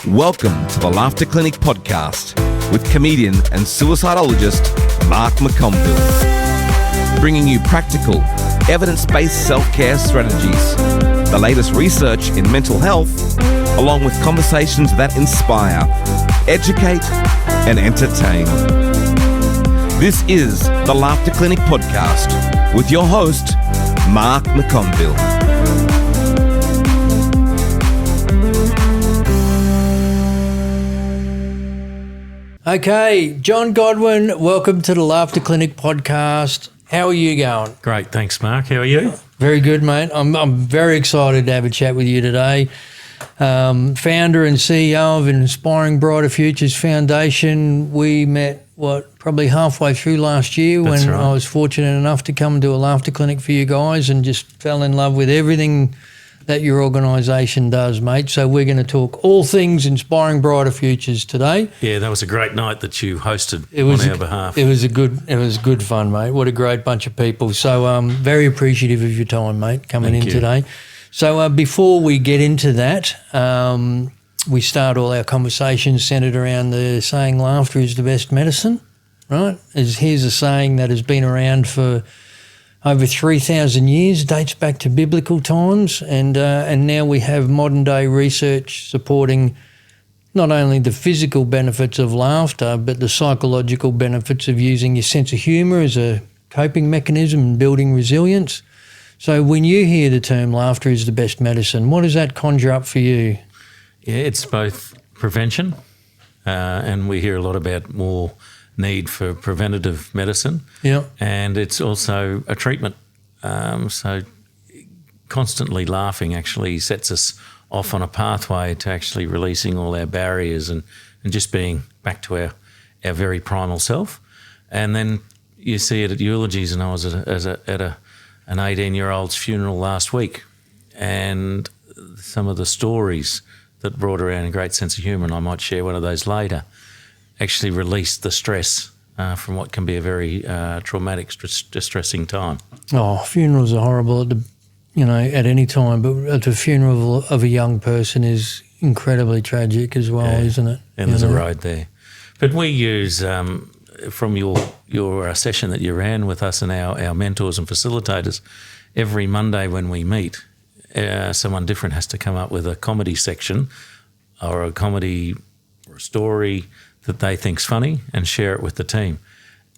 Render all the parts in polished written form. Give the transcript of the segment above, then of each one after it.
Welcome to the Laughter Clinic podcast with comedian and suicidologist Mark McConville, bringing you practical, evidence-based self-care strategies, the latest research in mental health, along with conversations that inspire, educate, and entertain. This is the Laughter Clinic podcast with your host, Mark McConville. Okay, John Godwin, welcome to the Laughter Clinic podcast. How are you going? Great, thanks, Mark. How are you? Very good, mate. I'm very excited to have a chat with you today. Founder and CEO of Inspiring Brighter Futures Foundation. We met, probably halfway through last year when That's right. I was fortunate enough to come and do a laughter clinic for you guys and just fell in love with everything that your organisation does, mate. So we're going to talk all things Inspiring Brighter Futures today. Yeah, that was a great night that you hosted on our behalf. It was good fun, mate. What a great bunch of people. So very appreciative of your time, mate, coming Thank in you. today. So before we get into that, we start all our conversations centred around the saying laughter is the best medicine, right? Here's a saying that has been around for over 3,000 years, dates back to biblical times, and now we have modern day research supporting not only the physical benefits of laughter, but the psychological benefits of using your sense of humour as a coping mechanism and building resilience. So when you hear the term laughter is the best medicine, what does that conjure up for you? Yeah, it's both prevention, and we hear a lot about more need for preventative medicine. Yeah. And it's also a treatment. So constantly laughing actually sets us off on a pathway to actually releasing all our barriers and just being back to our very primal self. And then you see it at eulogies, and I was at an 18-year-old's funeral last week, and some of the stories that brought around a great sense of humour, and I might share one of those later, actually released the stress from what can be a very traumatic, distressing time. Oh, funerals are horrible at any time, but at the funeral of a young person is incredibly tragic as well, isn't it? And there's a road there. But we use, from your session that you ran with us and our mentors and facilitators, every Monday when we meet, someone different has to come up with a comedy section or a comedy or a story that they think's funny and share it with the team.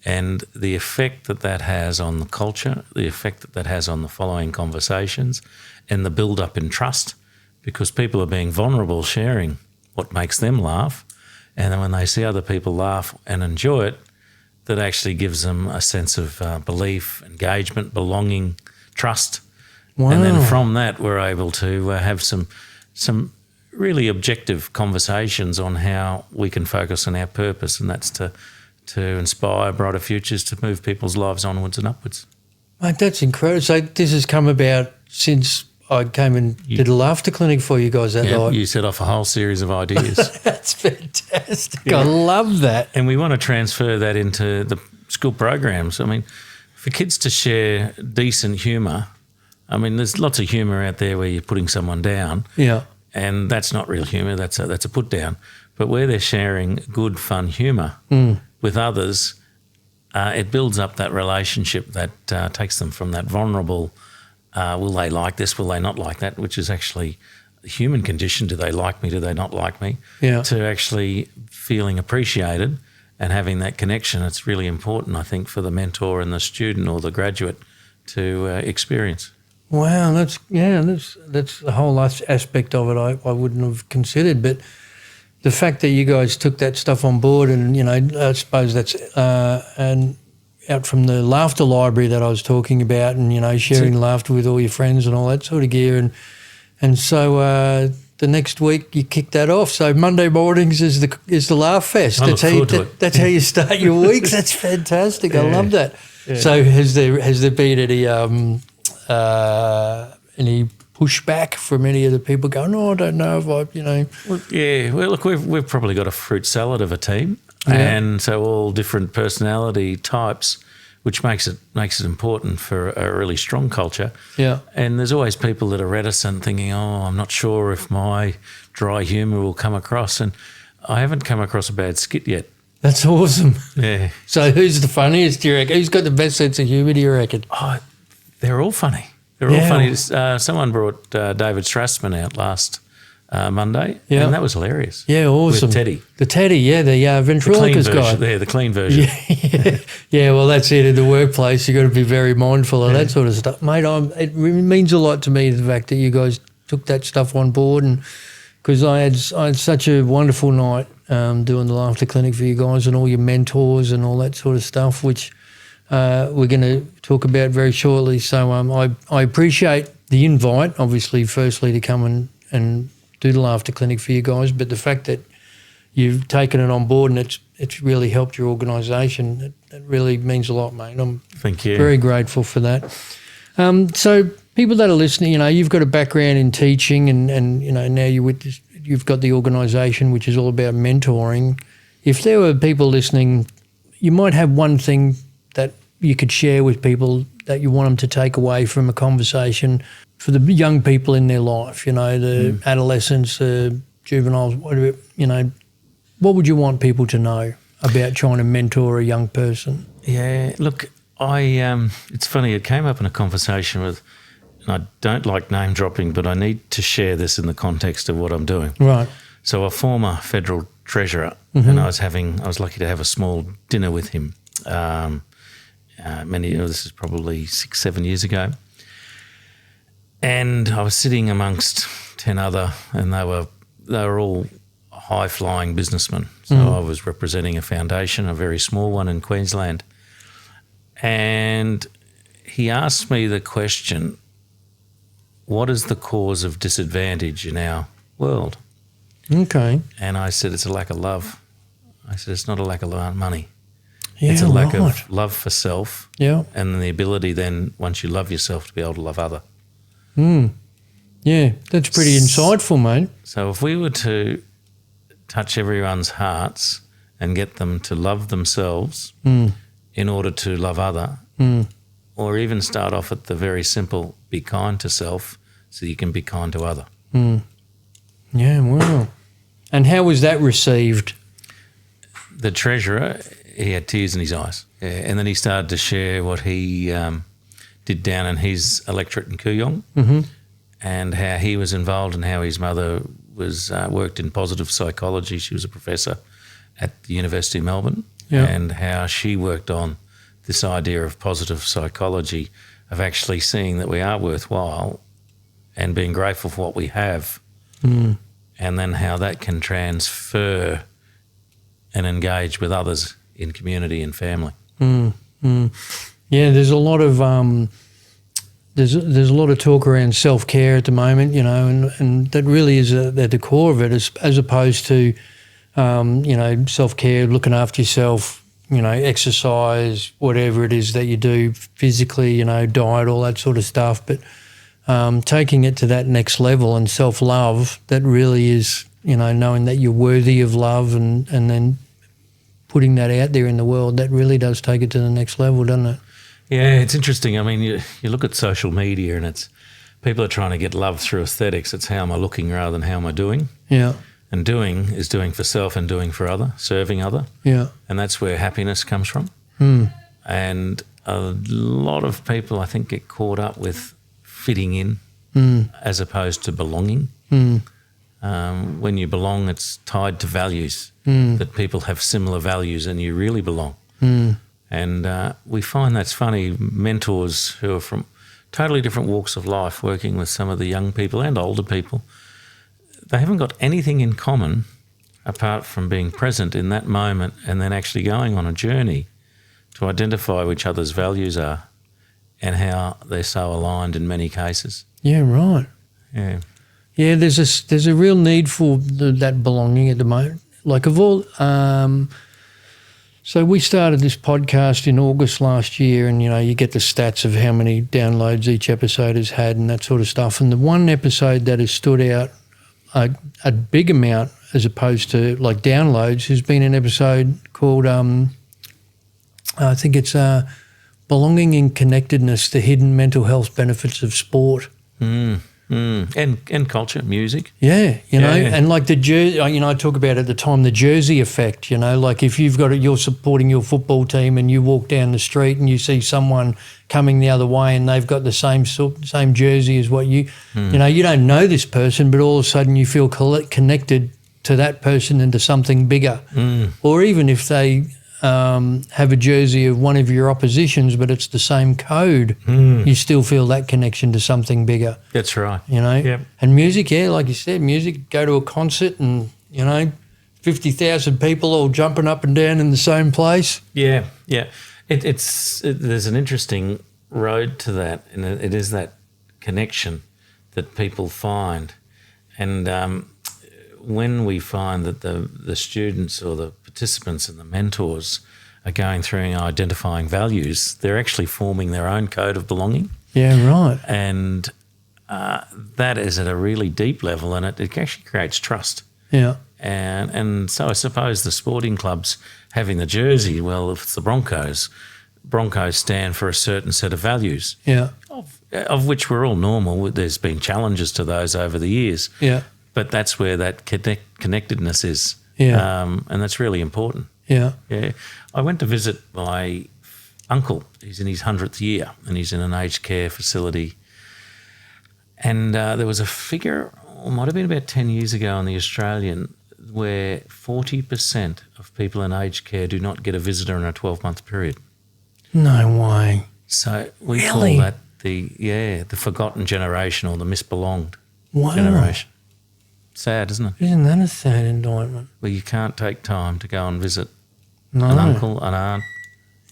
And the effect that has on the culture, the effect that has on the following conversations, and the build-up in trust, because people are being vulnerable, sharing what makes them laugh, and then when they see other people laugh and enjoy it, that actually gives them a sense of belief, engagement, belonging, trust. Wow. And then from that, we're able to have some really objective conversations on how we can focus on our purpose, and that's to inspire brighter futures, to move people's lives onwards and upwards. Mate, that's incredible. So this has come about since I came and did a laughter clinic for you guys that night. You set off a whole series of ideas. That's fantastic. I love that. And we want to transfer that into the school programs. I mean, for kids to share decent humour, I mean, there's lots of humour out there where you're putting someone down. Yeah. And that's not real humour, that's a put down. But where they're sharing good, fun humour with others, it builds up that relationship that takes them from that vulnerable, will they like this, will they not like that, which is actually the human condition, do they like me, do they not like me, to actually feeling appreciated and having that connection. It's really important, I think, for the mentor and the student or the graduate to experience. Wow, that's the whole aspect of it I wouldn't have considered. But the fact that you guys took that stuff on board, and I suppose that's and out from the laughter library that I was talking about, and sharing laughter with all your friends and all that sort of gear, and so the next week you kick that off. So Monday mornings is the laugh fest. I look forward to it. That's how you start your weeks. That's fantastic. I love that. Yeah. So has there been any pushback from any of the people going, I don't know if Well, yeah, well, look, we've probably got a fruit salad of a team, and so all different personality types which makes it important for a really strong culture. Yeah. And there's always people that are reticent, thinking, "Oh, I'm not sure if my dry humour will come across." And I haven't come across a bad skit yet. That's awesome. Yeah. So who's the funniest, do you reckon? Who's got the best sense of humour, do you reckon? Oh, they're all funny. They're all funny. Someone brought David Strassman out last Monday, and that was hilarious. Yeah, awesome. With Teddy. The Teddy, the ventriloquist guy. Yeah, the clean version. Yeah, well, that's it. In the workplace, you've got to be very mindful of that sort of stuff. Mate, it means a lot to me, the fact that you guys took that stuff on board, and because I had such a wonderful night doing the Laughter Clinic for you guys and all your mentors and all that sort of stuff, which we're going to talk about very shortly. So I appreciate the invite, obviously, firstly, to come and do the Laughter Clinic for you guys, but the fact that you've taken it on board and it's really helped your organisation, it really means a lot, mate. I'm Thank you. Very grateful for that. So people that are listening, you've got a background in teaching and now you've got the organisation which is all about mentoring. If there were people listening, you might have one thing that you could share with people that you want them to take away from a conversation for the young people in their life, the adolescents, juveniles, whatever, what would you want people to know about trying to mentor a young person? Yeah, look, it's funny, it came up in a conversation with, and I don't like name dropping, but I need to share this in the context of what I'm doing. Right. So a former federal treasurer, and I was lucky to have a small dinner with him. This is probably 6-7 years ago. And I was sitting amongst 10 other, and they were all high-flying businessmen. So I was representing a foundation, a very small one in Queensland. And he asked me the question, what is the cause of disadvantage in our world? Okay. And I said, it's a lack of love. I said, it's not a lack of money. Yeah, it's a lack of love for self, yeah, and the ability then, once you love yourself, to be able to love other. Yeah, that's pretty insightful, mate. So if we were to touch everyone's hearts and get them to love themselves in order to love other, or even start off at the very simple, be kind to self so you can be kind to other. Yeah, wow. And how was that received? The treasurer, he had tears in his eyes. Yeah, and then he started to share what he did down in his electorate in Kooyong, and how he was involved and how his mother was worked in positive psychology. She was a professor at the University of Melbourne, and how she worked on this idea of positive psychology, of actually seeing that we are worthwhile and being grateful for what we have, and then how that can transfer and engage with others in community and family. Yeah, there's a lot of there's a lot of talk around self-care at the moment, and that really is at the core of it, as opposed to self-care, looking after yourself, exercise, whatever it is that you do physically, diet, all that sort of stuff. But taking it to that next level and self-love, that really is, knowing that you're worthy of love and then putting that out there in the world, that really does take it to the next level, doesn't it? Yeah, it's interesting. I mean, you look at social media and it's people are trying to get love through aesthetics. It's how am I looking rather than how am I doing? Yeah. And doing is doing for self and doing for other, serving other. Yeah. And that's where happiness comes from. And a lot of people, I think, get caught up with fitting in as opposed to belonging. When you belong, it's tied to values, that people have similar values and you really belong. And we find that's funny. Mentors who are from totally different walks of life, working with some of the young people and older people, they haven't got anything in common apart from being present in that moment and then actually going on a journey to identify which other's values are and how they're so aligned in many cases. Yeah, right. Yeah. Yeah, there's a real need for that belonging at the moment. Like of all, so we started this podcast in August last year, and you get the stats of how many downloads each episode has had and that sort of stuff. And the one episode that has stood out a big amount as opposed to like downloads has been an episode called I think it's belonging and connectedness, the hidden mental health benefits of sport. And culture, music. Yeah, you know, Yeah. and like the jersey, you know, I talk about at the time the jersey effect, you know, like if you've got it, you're supporting your football team and you walk down the street and you see someone coming the other way and they've got the same jersey as what you know, you don't know this person, but all of a sudden you feel connected to that person and to something bigger. Or even if they have a jersey of one of your oppositions, but it's the same code, you still feel that connection to something bigger. That's right. You know? Yep. And music, yeah, like you said, music, go to a concert and, you know, 50,000 people all jumping up and down in the same place. Yeah. There's an interesting road to that, and it is that connection that people find. And when we find that the students or the participants and the mentors are going through and identifying values, they're actually forming their own code of belonging. Yeah, right. And that is at a really deep level, and it actually creates trust. Yeah. And so I suppose the sporting clubs having the jersey, well, if it's the Broncos stand for a certain set of values. Yeah. Of which we're all normal. There's been challenges to those over the years. Yeah. But that's where that connectedness is. Yeah. And that's really important. Yeah. Yeah. I went to visit my uncle. He's in his 100th year and he's in an aged care facility. And there was a figure, it might have been about 10 years ago on The Australian, where 40% of people in aged care do not get a visitor in a 12-month period. No way. So we Really? call that the forgotten generation or the misbelonged Wow. generation. Sad, isn't it? Isn't that a sad indictment? Where you can't take time to go and visit No. an uncle, an aunt,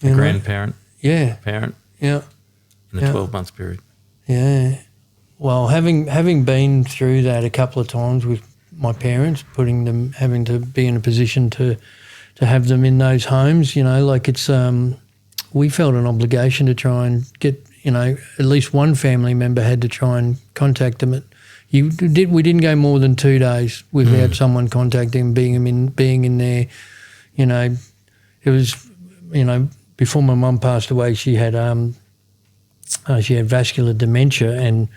a You know? grandparent, Yeah. parent Yeah. in a Yeah. 12-month period. Yeah. Well, having been through that a couple of times with my parents, having to be in a position to have them in those homes, you know, like it's we felt an obligation to try and get, you know, at least one family member had to try and contact them. We didn't go more than 2 days without someone contacting, being in there. You know, it was, you know, before my mum passed away, she had vascular dementia, and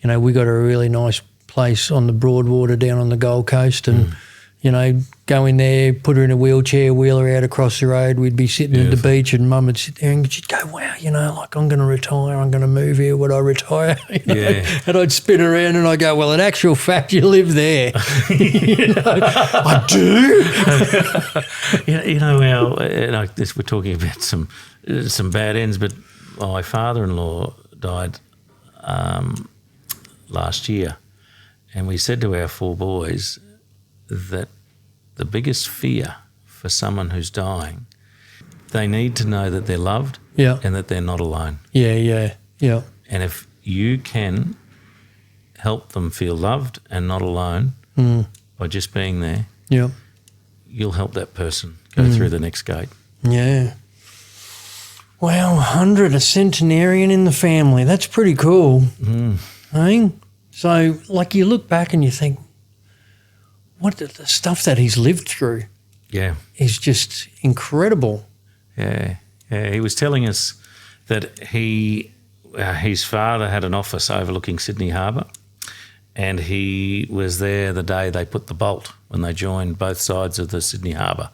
you know, we got a really nice place on the Broadwater down on the Gold Coast, and you know, go in there, put her in a wheelchair, wheel her out across the road. We'd be sitting at the beach, and Mum would sit there and she'd go, "Wow, you know, like I'm going to retire. I'm going to move here. Would I retire?" You know? Yeah. And I'd spin around and I go, "Well, in actual fact, you live there." You know, I do. We're talking about some bad ends, but my father-in-law died last year, and we said to our 4 boys that the biggest fear for someone who's dying, they need to know that they're loved and that they're not alone. Yeah. And if you can help them feel loved and not alone by just being there, you'll help that person go through the next gate. Yeah. Wow, 100, a centenarian in the family. That's pretty cool. Eh? So, like, you look back and you think, what the stuff that he's lived through is just incredible. Yeah. He was telling us that his father had an office overlooking Sydney Harbour, and he was there the day they put the bolt, when they joined both sides of the Sydney Harbour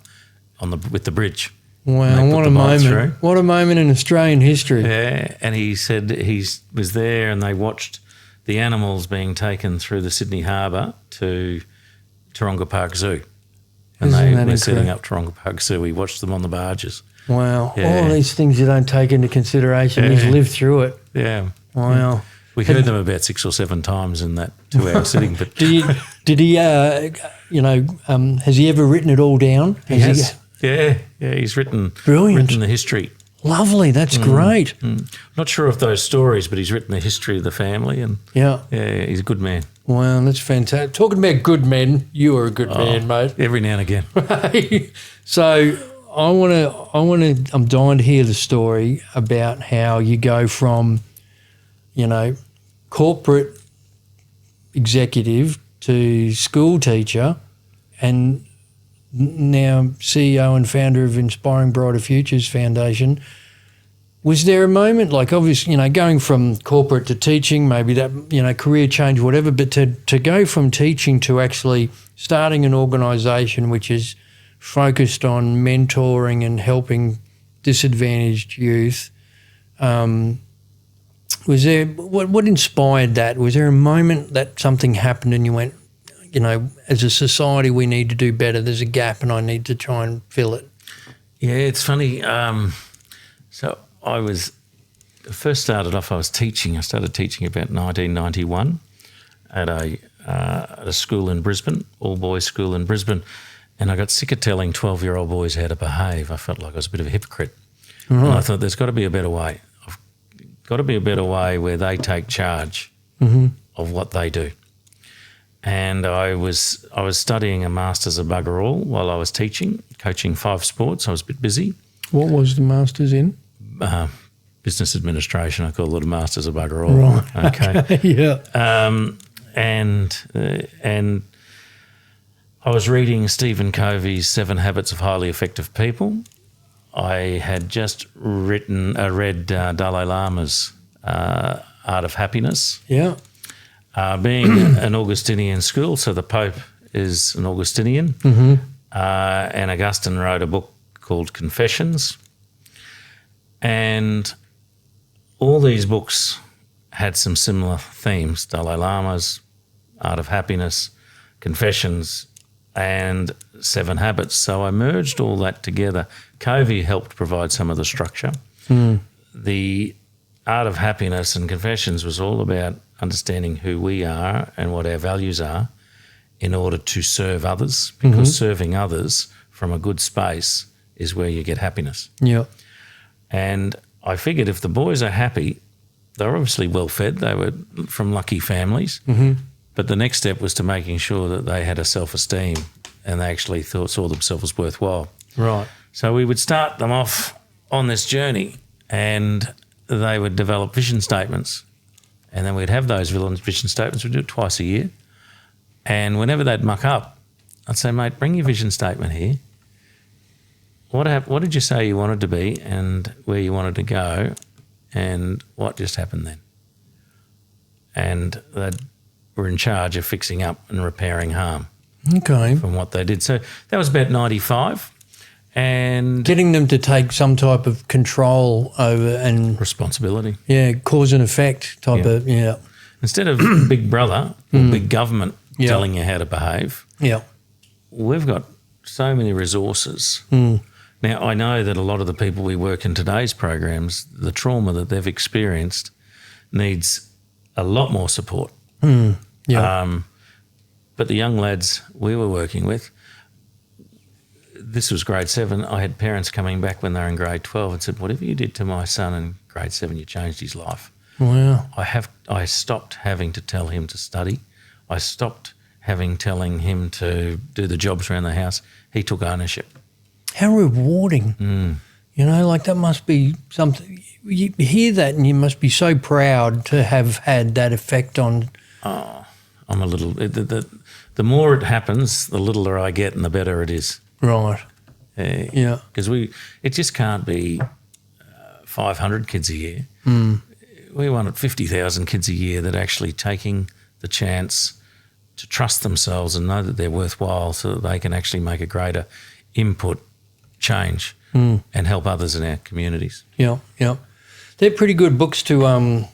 with the bridge. Wow, what a moment. What a moment in Australian history. Yeah, and he said he was there and they watched the animals being taken through the Sydney Harbour to Taronga Park Zoo. And they were setting up Taronga Park Zoo. We watched them on the barges. Wow. Yeah. All these things you don't take into consideration. He's lived through it. Yeah. Wow. We heard them about 6 or 7 times in that 2-hour sitting. But did he, has he ever written it all down? He has. Yeah, he's written the history. Lovely, that's great. Not sure of those stories, but he's written the history of the family, and he's a good man. Wow, that's fantastic. Talking about good men, you are a good man, mate. Every now and again. So I'm dying to hear the story about how you go from, you know, corporate executive to school teacher, and now CEO and founder of Inspiring Brighter Futures Foundation. Was there a moment, like obviously, going from corporate to teaching, maybe that, career change, whatever, but to go from teaching to actually starting an organisation which is focused on mentoring and helping disadvantaged youth, was there, what inspired that? Was there a moment that something happened and you went, as a society we need to do better, there's a gap and I need to try and fill it? Yeah, it's funny. So I was teaching. I started teaching about 1991 at a school in Brisbane, all-boys school in Brisbane, and I got sick of telling 12-year-old boys how to behave. I felt like I was a bit of a hypocrite. Right. And I thought there's got to be a better way. I've got to be a better way where they take charge of what they do. And I was studying a Masters of Bugger All while I was teaching, coaching 5 sports. I was a bit busy. What was the Masters in? Business administration. I call it a Masters of Bugger All. Right. Okay. Yeah. And I was reading Stephen Covey's 7 Habits of Highly Effective People. I had just read Dalai Lama's Art of Happiness. Yeah. Being an Augustinian school, so the Pope is an Augustinian, and Augustine wrote a book called Confessions, and all these books had some similar themes: Dalai Lama's Art of Happiness, Confessions, and 7 Habits. So I merged all that together. Covey helped provide some of the structure. The Art of Happiness and Confessions was all about understanding who we are and what our values are in order to serve others, because serving others from a good space is where you get happiness. Yeah. And I figured if the boys are happy, they're obviously well fed, they were from lucky families, but the next step was to making sure that they had a self-esteem and they actually saw themselves worthwhile. Right. So we would start them off on this journey and they would develop vision statements. And then we'd have those vision statements. We'd do it twice a year. And whenever they'd muck up, I'd say, mate, bring your vision statement here. What did you say you wanted to be and where you wanted to go and what just happened then? And they were in charge of fixing up and repairing harm from what they did. So that was about 95. And getting them to take some type of control over and responsibility. Yeah, cause and effect type of, Instead of big brother or big government telling you how to behave, we've got so many resources. Now, I know that a lot of the people we work in today's programs, the trauma that they've experienced needs a lot more support. But the young lads we were working with, this was grade 7. I had parents coming back when they were in grade 12 and said, whatever you did to my son in grade 7, you changed his life. Wow. I stopped having to tell him to study. I stopped telling him to do the jobs around the house. He took ownership. How rewarding. That must be something. You hear that and you must be so proud to have had that effect on. Oh, I'm a little. The more it happens, the littler I get and the better it is. Right. Yeah. Because it just can't be 500 kids a year. We wanted 50,000 kids a year that are actually taking the chance to trust themselves and know that they're worthwhile so that they can actually make a greater input change and help others in our communities. Yeah. They're pretty good books to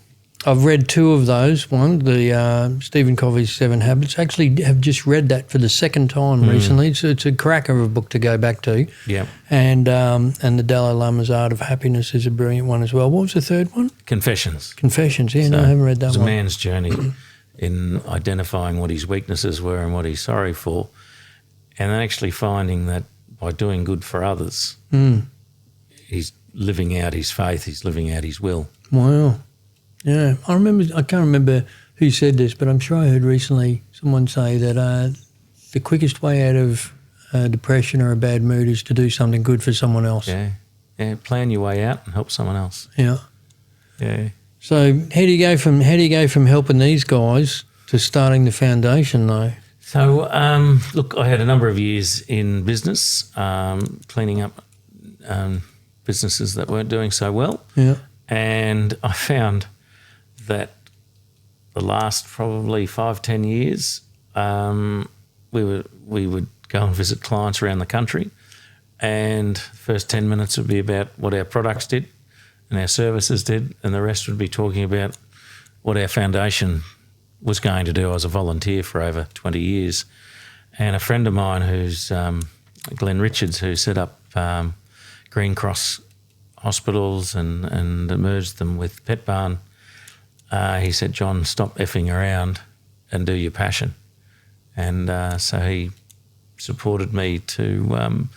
I've read 2 of those. One, the Stephen Covey's 7 Habits. Actually have just read that for the second time recently. It's a cracker of a book to go back to. Yeah. And the Dalai Lama's Art of Happiness is a brilliant one as well. What was the third one? Confessions. Yeah, no, I haven't read that one. It's a man's journey in identifying what his weaknesses were and what he's sorry for, and then actually finding that by doing good for others, he's living out his faith, he's living out his will. Wow. Yeah, I can't remember who said this, but I'm sure I heard recently someone say that the quickest way out of depression or a bad mood is to do something good for someone else. Yeah, plan your way out and help someone else. Yeah. Yeah. So how do you go from helping these guys to starting the foundation though? So look, I had a number of years in business, cleaning up businesses that weren't doing so well. Yeah. And I found that the last probably 5-10 years, we would go and visit clients around the country, and the first 10 minutes would be about what our products did and our services did, and the rest would be talking about what our foundation was going to do. I was a volunteer for over 20 years, and a friend of mine who's Glenn Richards, who set up Green Cross hospitals and merged them with Pet Barn, he said, "John, stop effing around and do your passion." And so he supported me to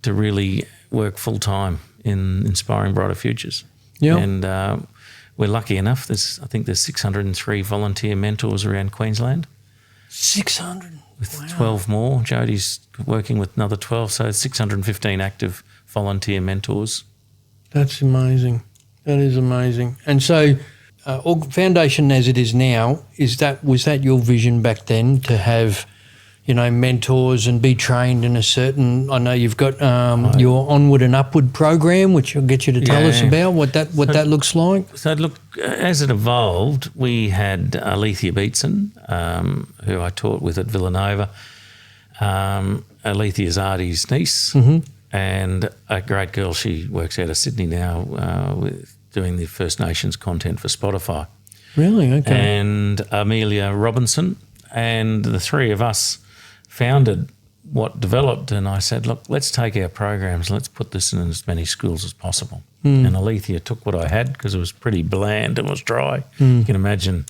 really work full time in inspiring brighter futures. Yeah. And we're lucky enough. I think there's 603 volunteer mentors around Queensland. 600. With Wow. 12 more. Jodie's working with another 12, so 615 active volunteer mentors. That's amazing. That is amazing. And so, foundation as it is now, was that your vision back then, to have, mentors and be trained in a certain? I know you've got your Onward and Upward program, which I'll get you to tell us about what that looks like. So look, as it evolved, we had Alethea Beatson, who I taught with at Villanova. Alethea's Artie's niece, and a great girl. She works out of Sydney now, with doing the First Nations content for Spotify. Really? Okay. And Amelia Robinson, and the three of us founded what developed. And I said, look, let's take our programs, let's put this in as many schools as possible. And Alethea took what I had, because it was pretty bland and was dry. You can imagine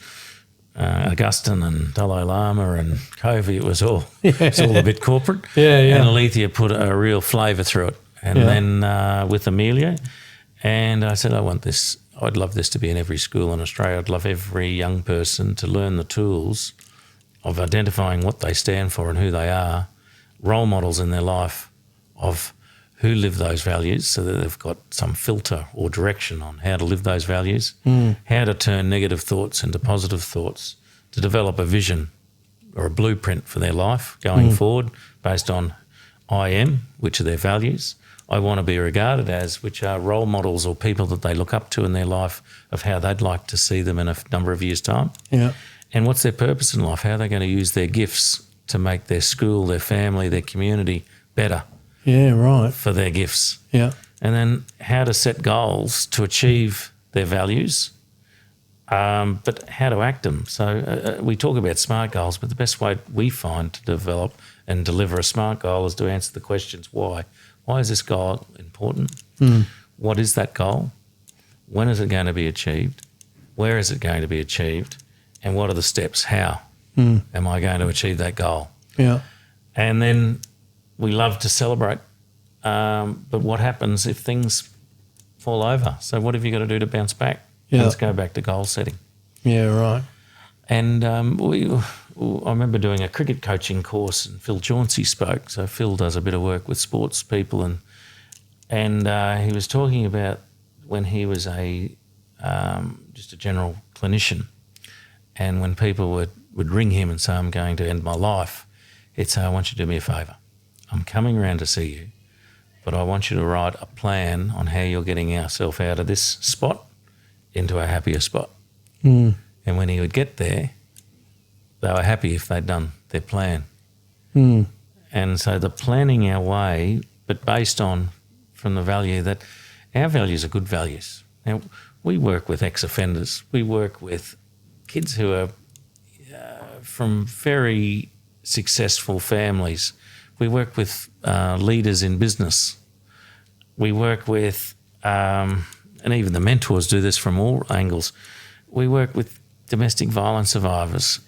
Augustine and Dalai Lama and Covey, it was all a bit corporate. And Alethea put a real flavour through it. And then with Amelia, and I said, I'd love this to be in every school in Australia. I'd love every young person to learn the tools of identifying what they stand for and who they are, role models in their life of who live those values, so that they've got some filter or direction on how to live those values, how to turn negative thoughts into positive thoughts, to develop a vision or a blueprint for their life going forward based on I am, which are their values. I want to be regarded as, which are role models or people that they look up to in their life of how they'd like to see them in a number of years' time. Yeah. And what's their purpose in life? How are they going to use their gifts to make their school, their family, their community better? Yeah, right. For their gifts. Yeah. And then how to set goals to achieve their values, but how to act them. So we talk about SMART goals, but the best way we find to develop and deliver a SMART goal is to answer the questions why. Why is this goal important? What is that goal? When is it going to be achieved? Where is it going to be achieved? And what are the steps? How am I going to achieve that goal? Yeah. And then we love to celebrate, but what happens if things fall over? So what have you got to do to bounce back? Yeah. Let's go back to goal setting. Yeah, right. And I remember doing a cricket coaching course, and Phil Chauncey spoke. So Phil does a bit of work with sports people, and he was talking about when he was just a general clinician, and when people would ring him and say, I'm going to end my life, he'd say, I want you to do me a favour. I'm coming around to see you, but I want you to write a plan on how you're getting yourself out of this spot into a happier spot. And when he would get there, they were happy if they'd done their plan. And so the planning our way, but based on from the value that our values are good values. Now, we work with ex-offenders. We work with kids who are from very successful families. We work with leaders in business. We work with, and even the mentors do this from all angles. We work with domestic violence survivors.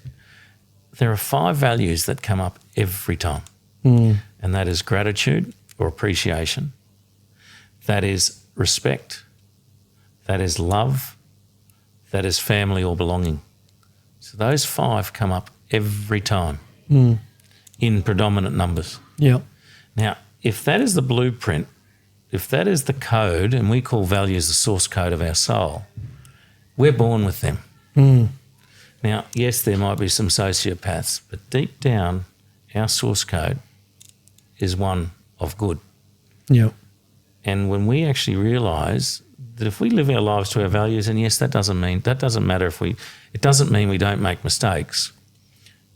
There are 5 values that come up every time, and that is gratitude or appreciation, that is respect, that is love, that is family or belonging. So those 5 come up every time in predominant numbers. Yeah. Now, if that is the blueprint, if that is the code, and we call values the source code of our soul, we're born with them. Now, yes, there might be some sociopaths, but deep down, our source code is one of good. Yeah. And when we actually realise that if we live our lives to our values, and yes, that doesn't matter it doesn't mean we don't make mistakes.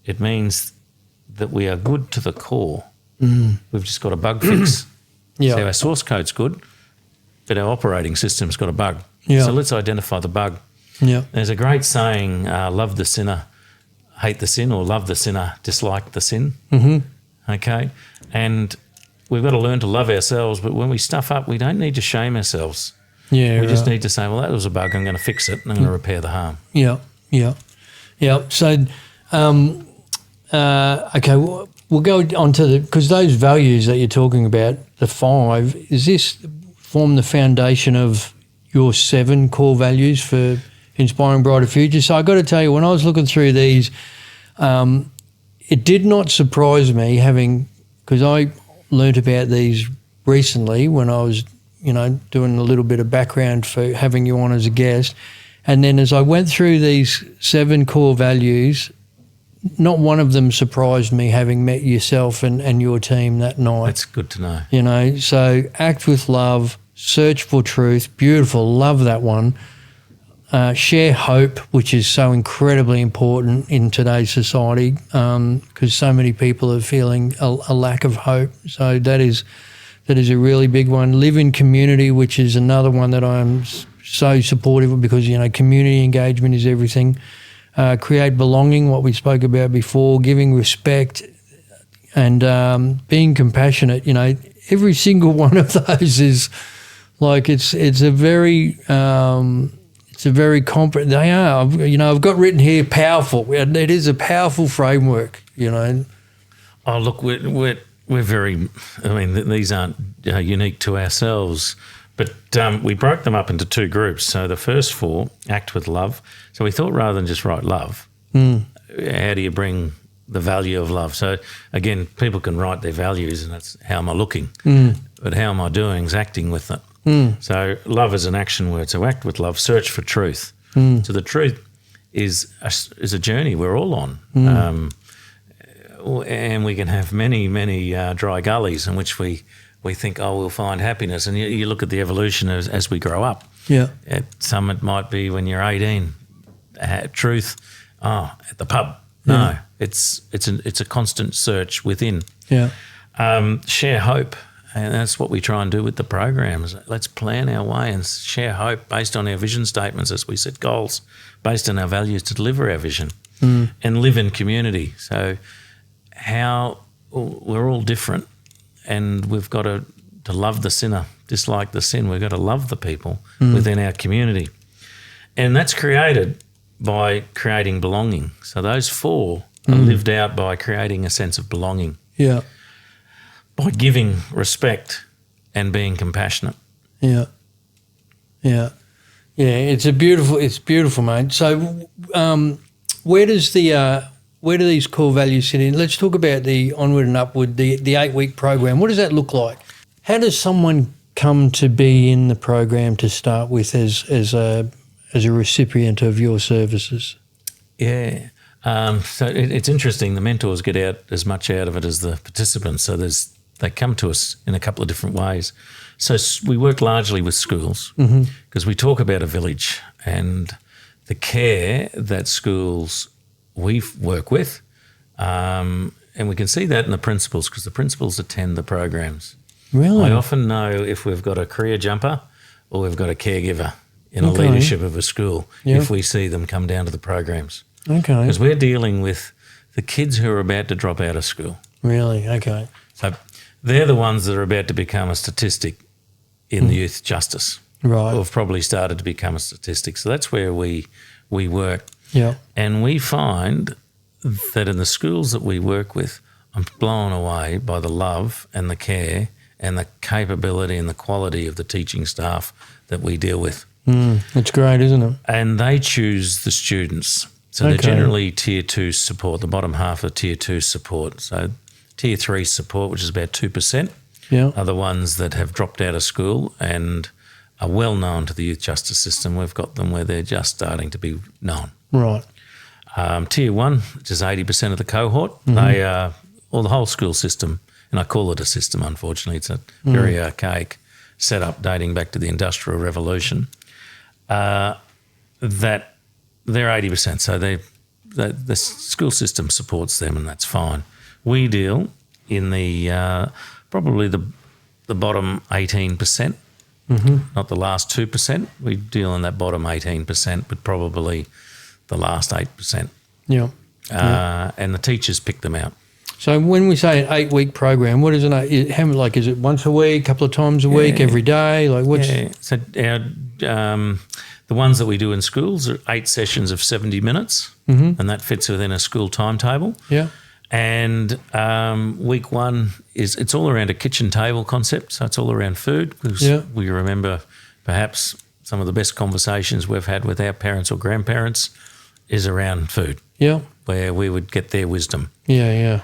It means that we are good to the core. We've just got a bug fix. Yeah. So our source code's good, but our operating system's got a bug. Yeah. So let's identify the bug. Yeah. There's a great saying, love the sinner, hate the sin, or love the sinner, dislike the sin. Okay? And we've got to learn to love ourselves, but when we stuff up, we don't need to shame ourselves. Yeah. We just need to say, well, that was a bug, I'm going to fix it, and I'm going to repair the harm. Yeah. Yeah. Yeah. So, okay, we'll go on to because those values that you're talking about, the 5, is this form the foundation of your 7 core values for inspiring brighter futures? So I got to tell you, when I was looking through these, it did not surprise me because I learnt about these recently when I was, doing a little bit of background for having you on as a guest. And then as I went through these 7 core values, not one of them surprised me, having met yourself and your team that night. That's good to know. So act with love, search for truth, beautiful, love that one. Share hope, which is so incredibly important in today's society because so many people are feeling a lack of hope. So that is a really big one. Live in community, which is another one that I'm so supportive of because, community engagement is everything. Create belonging, what we spoke about before, giving respect and being compassionate. Every single one of those is like it's a very competent. They are. I've got written here powerful. It is a powerful framework. Oh, look, we're very. I mean, these aren't unique to ourselves. But we broke them up into 2 groups. So the first 4, act with love. So we thought rather than just write love, how do you bring the value of love? So again, people can write their values and that's how am I looking? But how am I doing is acting with them. So love is an action word. So act with love, search for truth. So the truth is a journey we're all on. And we can have many, many dry gullies in which we think, we'll find happiness. And you look at the evolution as we grow up. Yeah. At some it might be when you're 18. Truth, at the pub. No, it's a constant search within. Yeah. Share hope. And that's what we try and do with the programs. Let's plan our way and share hope based on our vision statements as we set goals, based on our values to deliver our vision. And live in community. So we're all different. And we've got to love the sinner, dislike the sin. We've got to love the people within our community. And that's created by creating belonging. So those 4 are lived out by creating a sense of belonging. Yeah. By giving respect and being compassionate. Yeah. Yeah. Yeah, it's beautiful, mate. So where do these core values sit in? Let's talk about the Onward and Upward, the 8-week program. What does that look like? How does someone come to be in the program to start with as a recipient of your services? Yeah. So it's interesting. The mentors get out as much out of it as the participants. So they come to us in a couple of different ways. So we work largely with schools because we talk about a village and the care that schools we work with, and we can see that in the principals because the principals attend the programs. Really? I often know if we've got a career jumper or we've got a caregiver in a leadership of a school if we see them come down to the programs. Okay. Because we're dealing with the kids who are about to drop out of school. Really? Okay. So they're the ones that are about to become a statistic in the youth justice. Right. Or have probably started to become a statistic. So that's where we work. Yeah. And we find that in the schools that we work with, I'm blown away by the love and the care and the capability and the quality of the teaching staff that we deal with. It's great, isn't it? And they choose the students. So they're generally Tier 2 support, the bottom half of Tier 2 support. So Tier 3 support, which is about 2%, are the ones that have dropped out of school and are well known to the youth justice system. We've got them where they're just starting to be known. Right. Tier 1, which is 80% of the cohort, they are, or the whole school system, and I call it a system, unfortunately, it's a very archaic set up dating back to the Industrial Revolution, that they're 80%. So the school system supports them, and that's fine. We deal in the probably the bottom 18%, not the last 2%. We deal in that bottom 18%, but probably the last 8%. Yeah. And the teachers pick them out. So when we say an 8-week program, what is it? How like is it once a week, a couple of times a week, every day? Like what's? Yeah. So the ones that we do in schools are 8 sessions of 70 minutes, and that fits within a school timetable. Yeah. And week 1 it's all around a kitchen table concept. So it's all around food, because we remember perhaps some of the best conversations we've had with our parents or grandparents is around food. Yeah. Where we would get their wisdom. Yeah, yeah.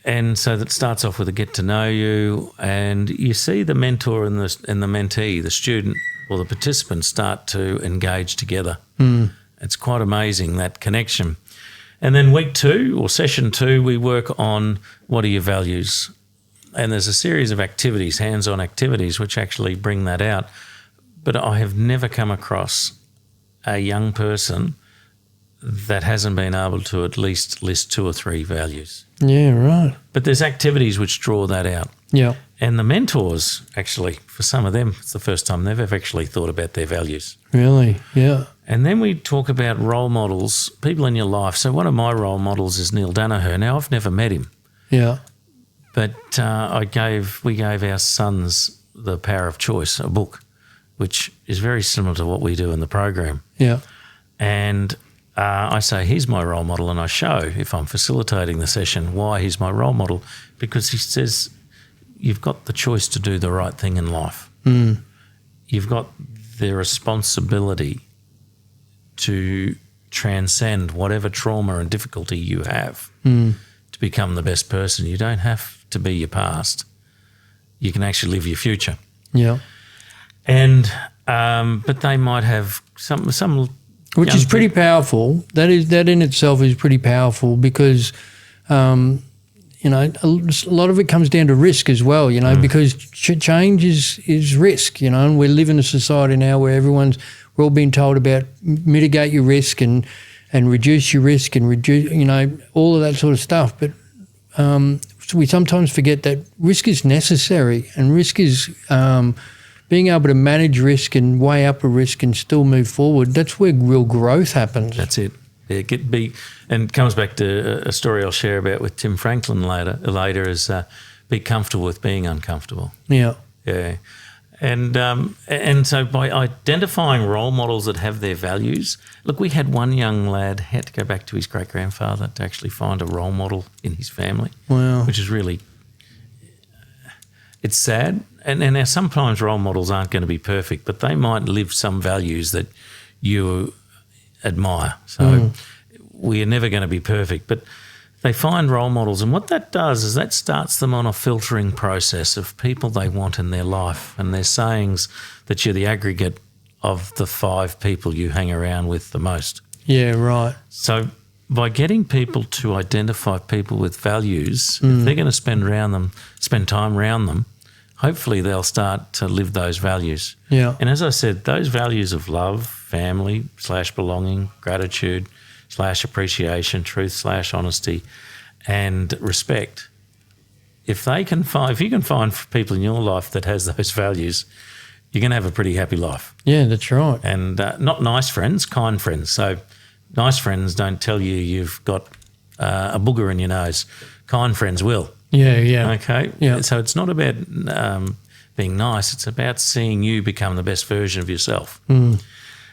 And so that starts off with a get to know you, and you see the mentor and the mentee, the student or the participant, start to engage together. It's quite amazing, that connection. And then week 2 or session 2, we work on what are your values, and there's a series of activities, hands-on activities, which actually bring that out. But I have never come across a young person that hasn't been able to at least list 2 or 3 values. Yeah, right. But there's activities which draw that out. Yeah. And the mentors, actually, for some of them, it's the first time they've ever actually thought about their values. Really? Yeah. And then we talk about role models, people in your life. So one of my role models is Neil Danaher. Now, I've never met him. Yeah. But we gave our sons The Power of Choice, a book, which is very similar to what we do in the program. Yeah. And I say, he's my role model, and I show, if I'm facilitating the session, why he's my role model, because he says you've got the choice to do the right thing in life. You've got the responsibility to transcend whatever trauma and difficulty you have to become the best person. You don't have to be your past. You can actually live your future. Yeah. And but they might have some which is pretty powerful. That in itself is pretty powerful, because you know, a lot of it comes down to risk as well, you know, because change is risk, you know, and we live in a society now where we're all being told about mitigate your risk and reduce your risk and reduce, you know, all of that sort of stuff. But so we sometimes forget that risk is necessary, and risk is being able to manage risk and weigh up a risk and still move forward. That's where real growth happens. That's it. And it comes back to a story I'll share about with Tim Franklin later is be comfortable with being uncomfortable. Yeah. Yeah. And so by identifying role models that have their values, look, we had one young lad had to go back to his great-grandfather to actually find a role model in his family. Wow. Which is really, it's sad. And now sometimes role models aren't going to be perfect, but they might live some values that you admire. So we are never going to be perfect, but they find role models, and what that does is that starts them on a filtering process of people they want in their life, and there's sayings that you're the aggregate of the 5 people you hang around with the most. Yeah, right. So by getting people to identify people with values, if they're going to spend time around them, hopefully they'll start to live those values. Yeah. And as I said, those values of love, family / belonging, gratitude / appreciation, truth / honesty, and respect. If you can find people in your life that has those values, you're going to have a pretty happy life. Yeah, that's right. And not nice friends, kind friends. So nice friends don't tell you you've got a booger in your nose. Kind friends will. Yeah, yeah. Okay? Yeah. So it's not about being nice. It's about seeing you become the best version of yourself.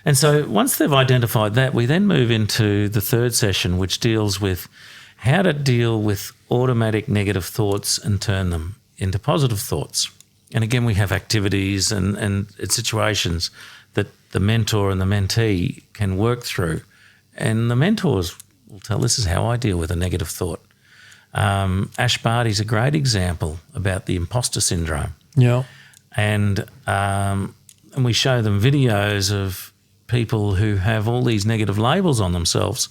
And so once they've identified that, we then move into the third session, which deals with how to deal with automatic negative thoughts and turn them into positive thoughts. And again, we have activities and situations that the mentor and the mentee can work through. And the mentors will tell, this is how I deal with a negative thought. Ash Barty's a great example about the imposter syndrome. Yeah. And we show them videos of people who have all these negative labels on themselves,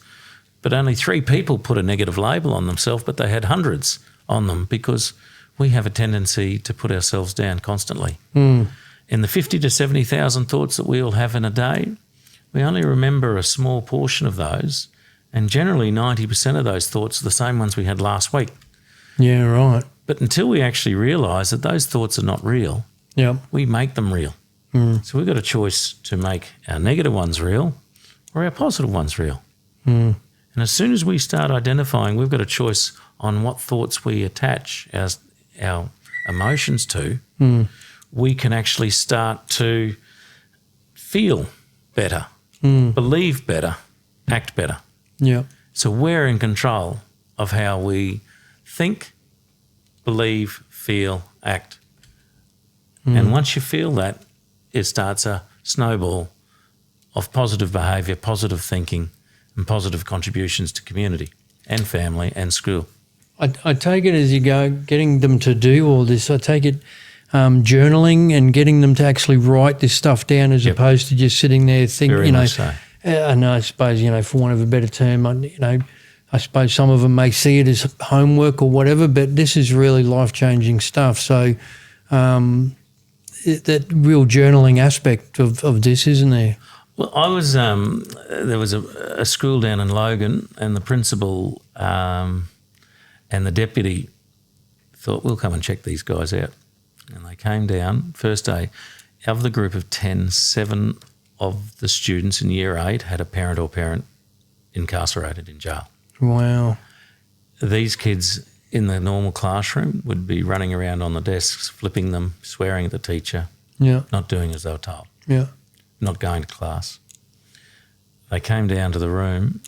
but only 3 people put a negative label on themselves, but they had hundreds on them, because we have a tendency to put ourselves down constantly. In the 50 to 70,000 thoughts that we all have in a day, we only remember a small portion of those, and generally 90% of those thoughts are the same ones we had last week. Yeah, right. But until we actually realise that those thoughts are not real, we make them real. So we've got a choice to make our negative ones real or our positive ones real. And as soon as we start identifying, we've got a choice on what thoughts we attach our emotions to, we can actually start to feel better, believe better, act better. Yeah. So we're in control of how we think, believe, feel, act. And once you feel that, it starts a snowball of positive behaviour, positive thinking and positive contributions to community and family and school. I take it as you go, getting them to do all this, I take it journaling and getting them to actually write this stuff down as opposed to just sitting there thinking, Very much so. And I suppose, for want of a better term, I suppose some of them may see it as homework or whatever, but this is really life-changing stuff. So that real journaling aspect of this, isn't there? Well, I was there was a school down in Logan, and the principal and the deputy thought, we'll come and check these guys out. And they came down, first day, of the group of 10, 7 of the students in year 8 had a parent or parent incarcerated in jail. Wow. These kids in the normal classroom would be running around on the desks, flipping them, swearing at the teacher, not doing as they were told, not going to class. They came down to the room.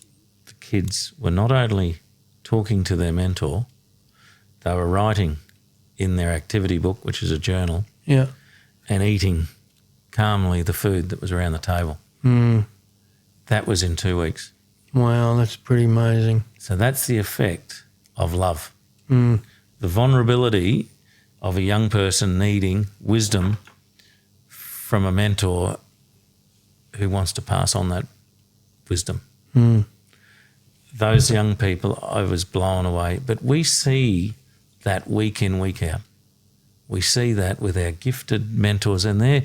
The kids were not only talking to their mentor, they were writing in their activity book, which is a journal, and eating calmly the food that was around the table. That was in 2 weeks. Wow, that's pretty amazing. So that's the effect of love. The vulnerability of a young person needing wisdom from a mentor who wants to pass on that wisdom. Those young people, I was blown away. But we see that week in, week out. We see that with our gifted mentors, and they're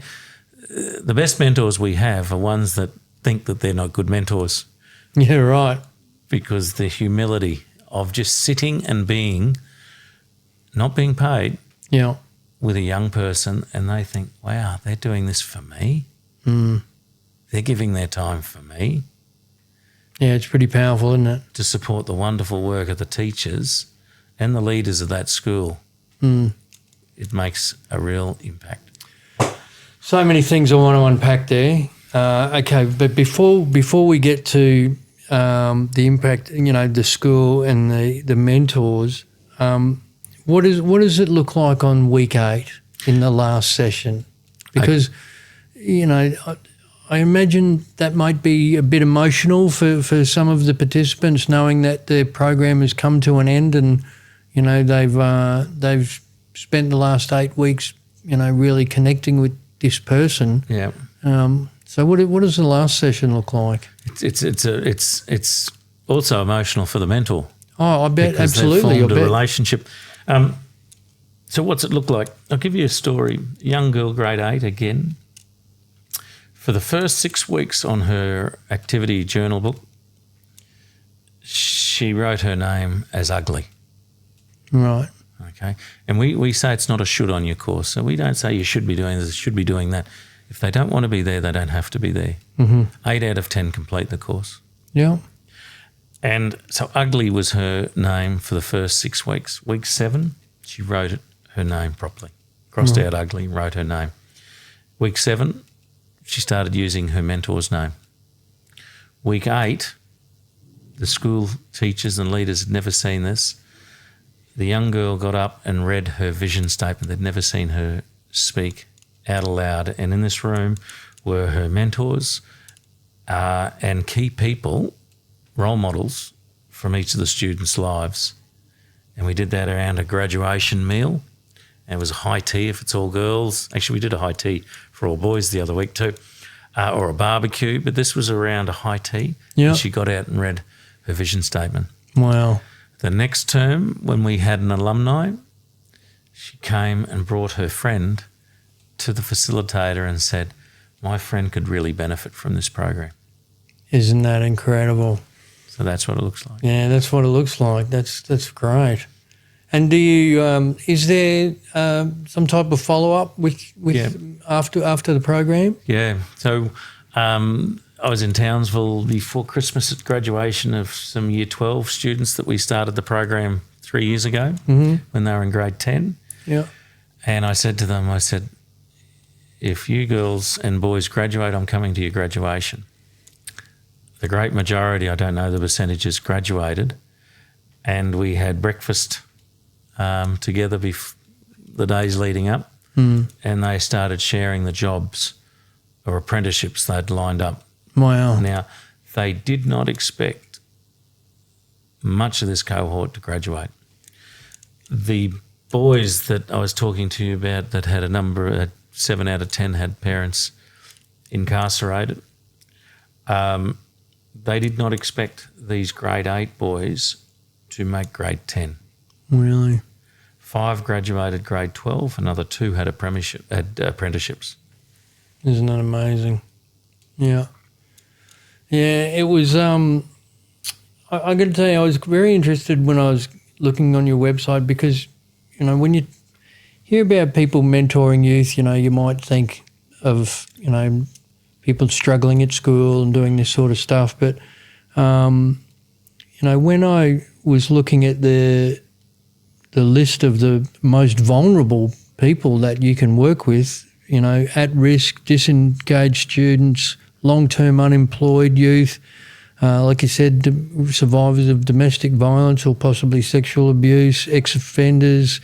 the best mentors we have are ones that think that they're not good mentors. Yeah, right. Because the humility of just sitting and being, not being paid, with a young person, and they think, wow, they're doing this for me. They're giving their time for me. Yeah, it's pretty powerful, isn't it? To support the wonderful work of the teachers and the leaders of that school. It makes a real impact. So many things I want to unpack there. Okay, but before we get to the impact, the school and the mentors, what does it look like on week 8 in the last session? Because, I imagine that might be a bit emotional for some of the participants, knowing that their program has come to an end, and they've spent the last 8 weeks, really connecting with this person. Yeah. So what does the last session look like? It's also emotional for the mentor. Oh, I bet, because absolutely. They've formed a relationship. So what's it look like? I'll give you a story. A young girl, grade 8 again. For the first 6 weeks on her activity journal book, she wrote her name as ugly. Right. Okay. And we say it's not a should on your course. So we don't say you should be doing this, should be doing that. If they don't want to be there, they don't have to be there. 8 out of 10 complete the course. Yeah. And so ugly was her name for the first 6 weeks. Week 7, she wrote her name properly. Crossed out ugly, wrote her name. Week 7, she started using her mentor's name. Week 8, the school teachers and leaders had never seen this. The young girl got up and read her vision statement. They'd never seen her speak out aloud. And in this room were her mentors and key people, role models from each of the students' lives. And we did that around a graduation meal. And it was a high tea if it's all girls. Actually, we did a high tea for all boys the other week too, or a barbecue. But this was around a high tea. Yeah. And she got out and read her vision statement. Wow. The next term, when we had an alumni, she came and brought her friend to the facilitator and said, my friend could really benefit from this program. Isn't that incredible? So that's what it looks like. Yeah, that's what it looks like. That's great. And do you is there some type of follow up with after the program? Yeah. So I was in Townsville before Christmas at graduation of some Year 12 students that we started the program 3 years ago when they were in grade 10. Yeah. And I said to them, if you girls and boys graduate, I'm coming to your graduation. The great majority, I don't know the percentages, graduated, and we had breakfast together the days leading up, and they started sharing the jobs or apprenticeships they'd lined up. Wow. Now, they did not expect much of this cohort to graduate. The boys that I was talking to you about that had a number, 7 out of 10 had parents incarcerated, they did not expect these grade 8 boys to make grade 10. Really? 5 graduated grade 12, another 2 had apprenticeships. Isn't that amazing? Yeah. Yeah, it was, I got to tell you, I was very interested when I was looking on your website because, when you hear about people mentoring youth, you might think of, people struggling at school and doing this sort of stuff. But, when I was looking at the list of the most vulnerable people that you can work with, at risk, disengaged students, long-term unemployed youth, like you said, survivors of domestic violence or possibly sexual abuse, ex-offenders,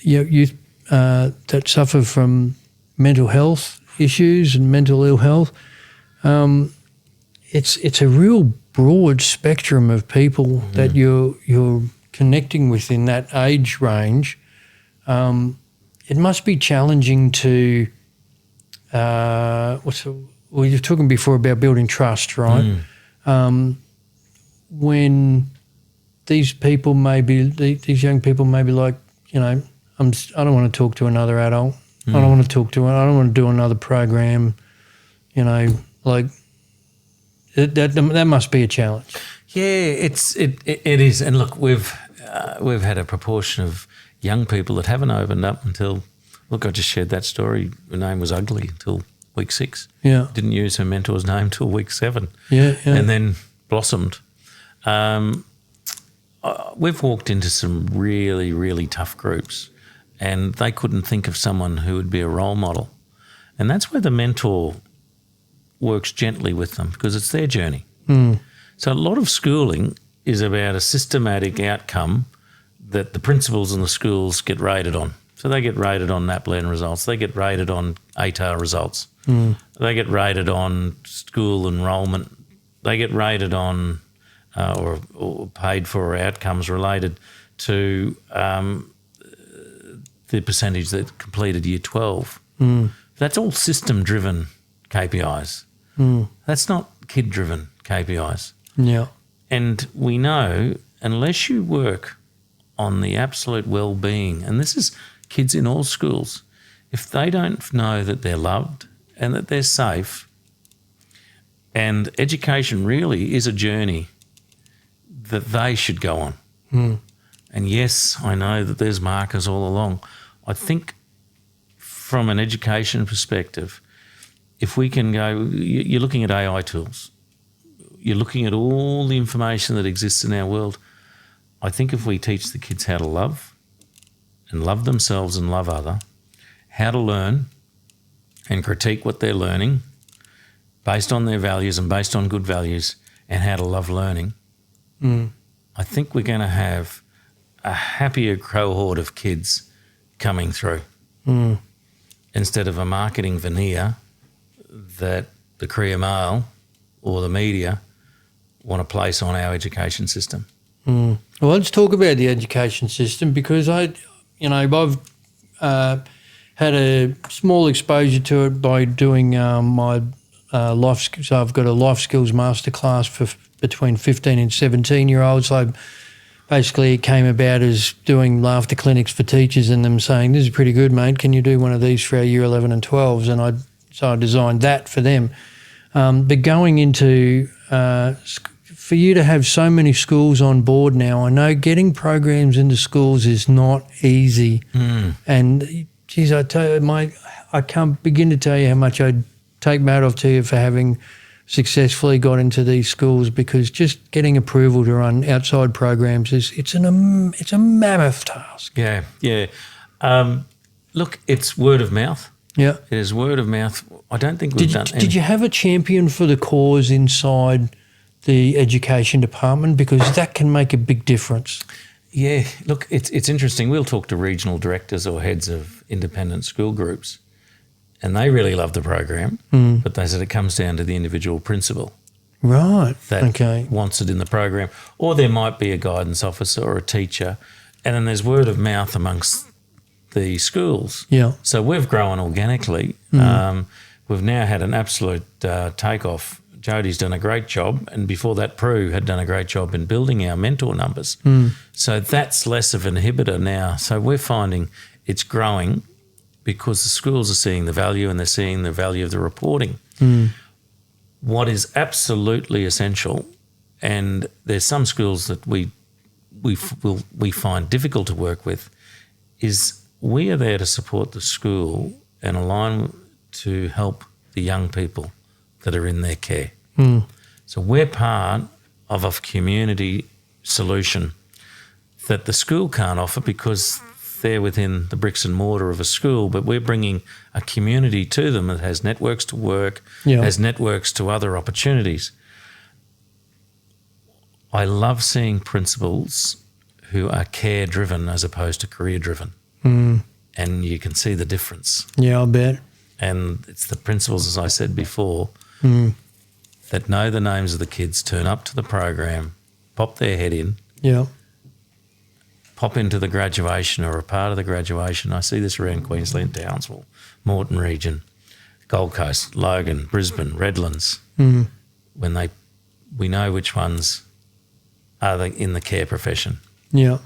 youth that suffer from mental health issues and mental ill health. It's a real broad spectrum of people that you're connecting with in that age range. It must be challenging to you're talking before about building trust, right? When these people these young people may be like, I don't want to talk to another adult. I don't want to do another program. Like that must be a challenge. Yeah, it is. And look, we've had a proportion of young people that haven't opened up until. Look, I just shared that story. Her name was Ugly until week 6. Yeah. Didn't use her mentor's name till week 7. Yeah. And then blossomed. We've walked into some really, really tough groups and they couldn't think of someone who would be a role model. And that's where the mentor works gently with them because it's their journey. So a lot of schooling is about a systematic outcome that the principals and the schools get rated on. So they get rated on NAPLAN results. They get rated on ATAR results. They get rated on school enrolment. They get rated on or paid for outcomes related to the percentage that completed Year 12. That's all system-driven KPIs. That's not kid-driven KPIs. Yeah. And we know unless you work on the absolute well-being, and this is kids in all schools, if they don't know that they're loved and that they're safe, and education really is a journey that they should go on. And yes, I know that there's markers all along. I think from an education perspective, if we can go, you're looking at AI tools, you're looking at all the information that exists in our world. I think if we teach the kids how to love and love themselves and love other, how to learn and critique what they're learning based on their values and based on good values and how to love learning, I think we're going to have a happier cohort of kids coming through instead of a marketing veneer that the Courier Mail or the media want to place on our education system. Well, let's talk about the education system because I've had a small exposure to it by doing my life. So I've got a life skills masterclass for between 15 and 17-year-olds. So basically it came about as doing laughter clinics for teachers and them saying, this is pretty good, mate. Can you do one of these for our year 11 and 12s? And I designed that for them. But going into for you to have so many schools on board now, I know getting programs into schools is not easy. And geez, I tell you, I can't begin to tell you how much I take my hat off to you for having successfully got into these schools, because just getting approval to run outside programs it's a mammoth task. Yeah. Look, it's word of mouth. Yeah, it is word of mouth. I don't think we've done. Did you have a champion for the cause inside the education department, because that can make a big difference? Yeah, look, it's interesting. We'll talk to regional directors or heads of independent school groups, and they really love the program, but they said it comes down to the individual principal. Right, that wants it in the program. Or there might be a guidance officer or a teacher, and then there's word of mouth amongst the schools. Yeah. So we've grown organically. We've now had an absolute takeoff. Jodie's done a great job, and before that, Prue had done a great job in building our mentor numbers. So that's less of an inhibitor now. So we're finding it's growing because the schools are seeing the value, and they're seeing the value of the reporting. What is absolutely essential, and there's some schools that we find difficult to work with, is we are there to support the school and align to help the young people that are in their care. So we're part of a community solution that the school can't offer because they're within the bricks and mortar of a school, but we're bringing a community to them that has networks to work, has networks to other opportunities. I love seeing principals who are care-driven as opposed to career-driven. And you can see the difference. Yeah, I'll bet. And it's the principals, as I said before, that know the names of the kids, turn up to the program, pop their head in, pop into the graduation or a part of the graduation. I see this around Queensland, Townsville, Moreton region, Gold Coast, Logan, Brisbane, Redlands. When we know which ones are in the care profession. Yeah,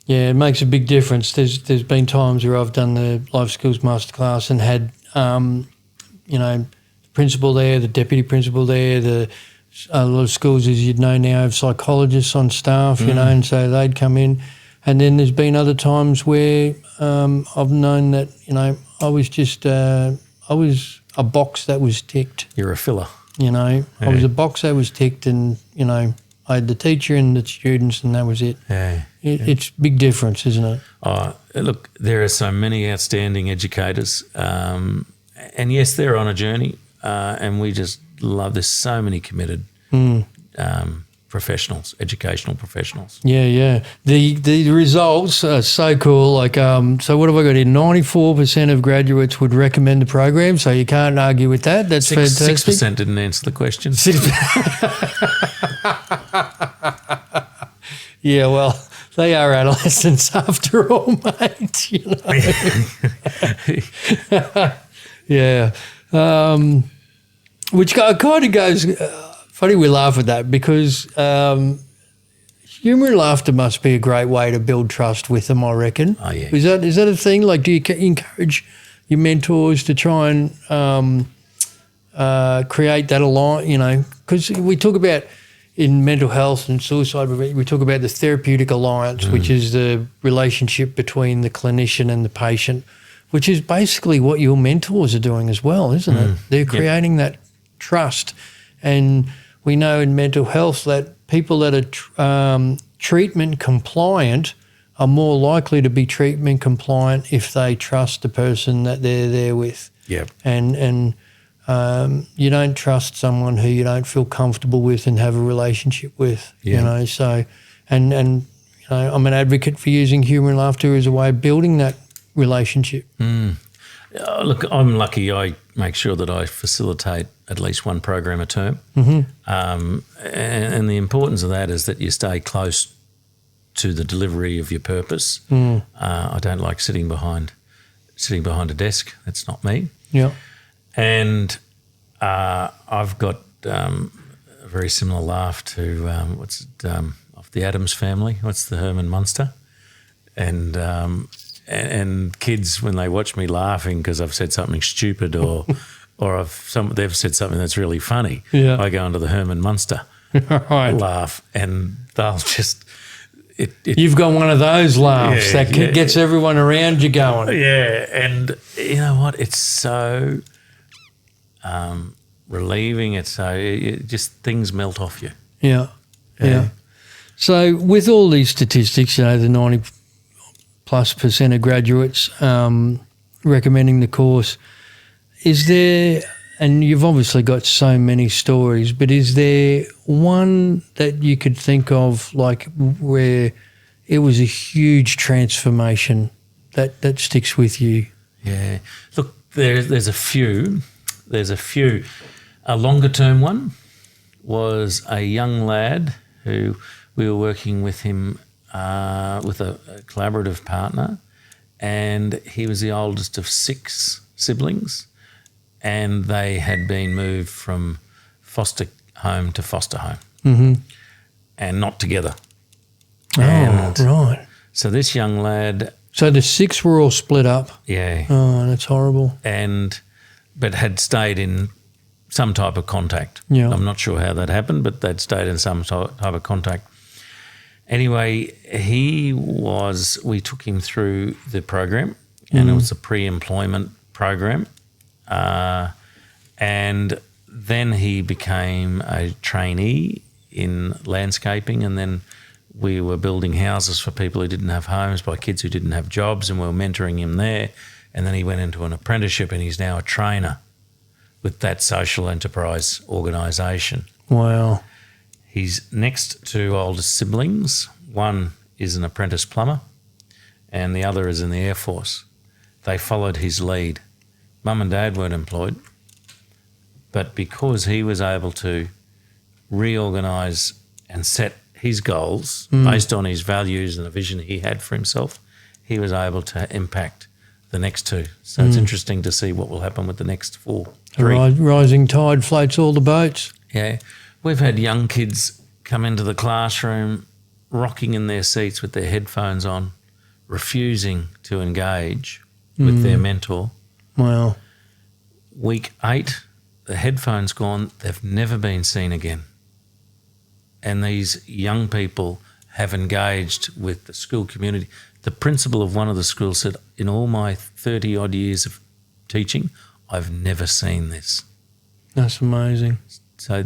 it makes a big difference. There's been times where I've done the life skills masterclass and had, the principal there, the deputy principal there, a lot of schools, as you'd know now, have psychologists on staff, and so they'd come in. And then there's been other times where I've known that, I was just, I was a box that was ticked. You're a filler. I was a box that was ticked, and, I had the teacher and the students, and that was it. It's a big difference, isn't it? Look, there are so many outstanding educators, and yes, they're on a journey, and we just love. There's so many committed professionals, educational professionals. Yeah. The results are so cool. Like, so what have I got here? 94% of graduates would recommend the program, so you can't argue with that. That's fantastic. 6% didn't answer the question. Yeah, well, they are adolescents after all, mate. Yeah. Which kind of goes... funny we laugh at that, because humour and laughter must be a great way to build trust with them, I reckon. Oh, yeah. Is that a thing? Like, do you encourage your mentors to try and create that alliance, because we talk about in mental health and suicide, we talk about the therapeutic alliance, which is the relationship between the clinician and the patient, which is basically what your mentors are doing as well, isn't it? They're creating that trust. And we know in mental health that people that are treatment compliant are more likely to be treatment compliant if they trust the person that they're there with. Yep. And you don't trust someone who you don't feel comfortable with and have a relationship with, So, and I'm an advocate for using humour and laughter as a way of building that relationship. Look, I'm lucky. I make sure that I facilitate at least one program a term, and the importance of that is that you stay close to the delivery of your purpose. I don't like sitting behind a desk. That's not me. Yeah. And I've got a very similar laugh to off the Addams Family. What's the Herman Munster? And kids, when they watch me laughing because I've said something stupid or they've said something that's really funny, Yeah. I go into the Herman Munster Right. laugh, and they'll just You've got one of those laughs Yeah, that yeah. gets everyone around you going. yeah. And you know what? It's so relieving. It's so it just things melt off you. Yeah. Yeah. So with all these statistics, the 90+% of graduates recommending the course, is there, and you've obviously got so many stories, but is there one that you could think of like where it was a huge transformation that sticks with you? Yeah. Look, there's a few. There's a few. A longer term one was a young lad who we were working with him with a collaborative partner, and he was the oldest of 6 siblings, and they had been moved from foster home to foster home and not together. And Right. so this young lad, So the 6 were all split up. yeah, Oh, that's horrible. but had stayed in some type of contact. Yeah. I'm not sure how that happened, but they'd stayed in some type of contact. Anyway, we took him through the program, and it was a pre-employment program. And then he became a trainee in landscaping, and then we were building houses for people who didn't have homes by kids who didn't have jobs, and we were mentoring him there. And then he went into an apprenticeship, and he's now a trainer with that social enterprise organisation. Wow. His next 2 oldest siblings, one is an apprentice plumber and the other is in the Air Force. They followed his lead. Mum and Dad weren't employed, but because he was able to reorganise and set his goals based on his values and the vision he had for himself, he was able to impact the next 2. So it's interesting to see what will happen with the next 4. A rising tide floats all the boats. Yeah. We've had young kids come into the classroom rocking in their seats with their headphones on, refusing to engage with their mentor. Wow. Week 8, the headphones gone, they've never been seen again. And these young people have engaged with the school community. The principal of one of the schools said, in all my 30-odd years of teaching, I've never seen this. That's amazing. So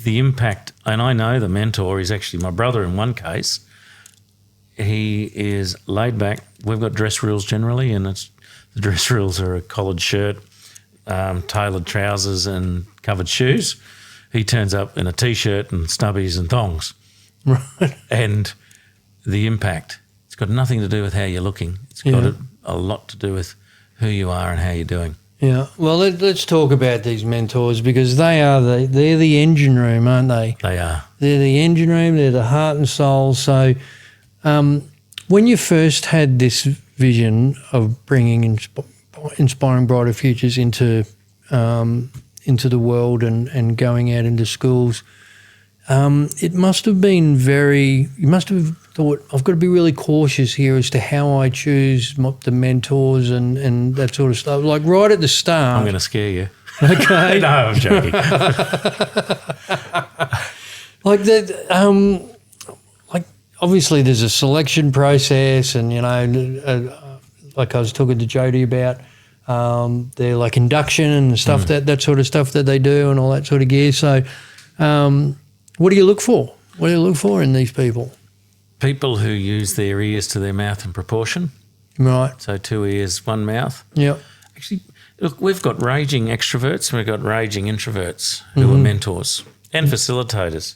the impact, and I know the mentor is actually my brother in one case. He is laid back. We've got dress rules generally, and the dress rules are a collared shirt, tailored trousers and covered shoes. He turns up in a T-shirt and stubbies and thongs. Right. And the impact, it's got nothing to do with how you're looking. It's got a lot to do with who you are and how you're doing. Yeah. Well, let's talk about these mentors, because they're the engine room, aren't they? They are. They're the engine room. They're the heart and soul. So when you first had this vision of bringing inspiring brighter futures into the world and going out into schools, it must have been you must have thought, I've got to be really cautious here as to how I choose the mentors and that sort of stuff. Like right at the start. I'm going to scare you. Okay. No, I'm joking. Like that, like obviously there's a selection process, and like I was talking to Jody about, they're like induction and stuff that sort of stuff that they do and all that sort of gear. So, what do you look for? What do you look for in these people? People who use their ears to their mouth in proportion. Right. So 2 ears, 1 mouth. Yep. Actually, look, we've got raging extroverts and we've got raging introverts who are mentors and facilitators.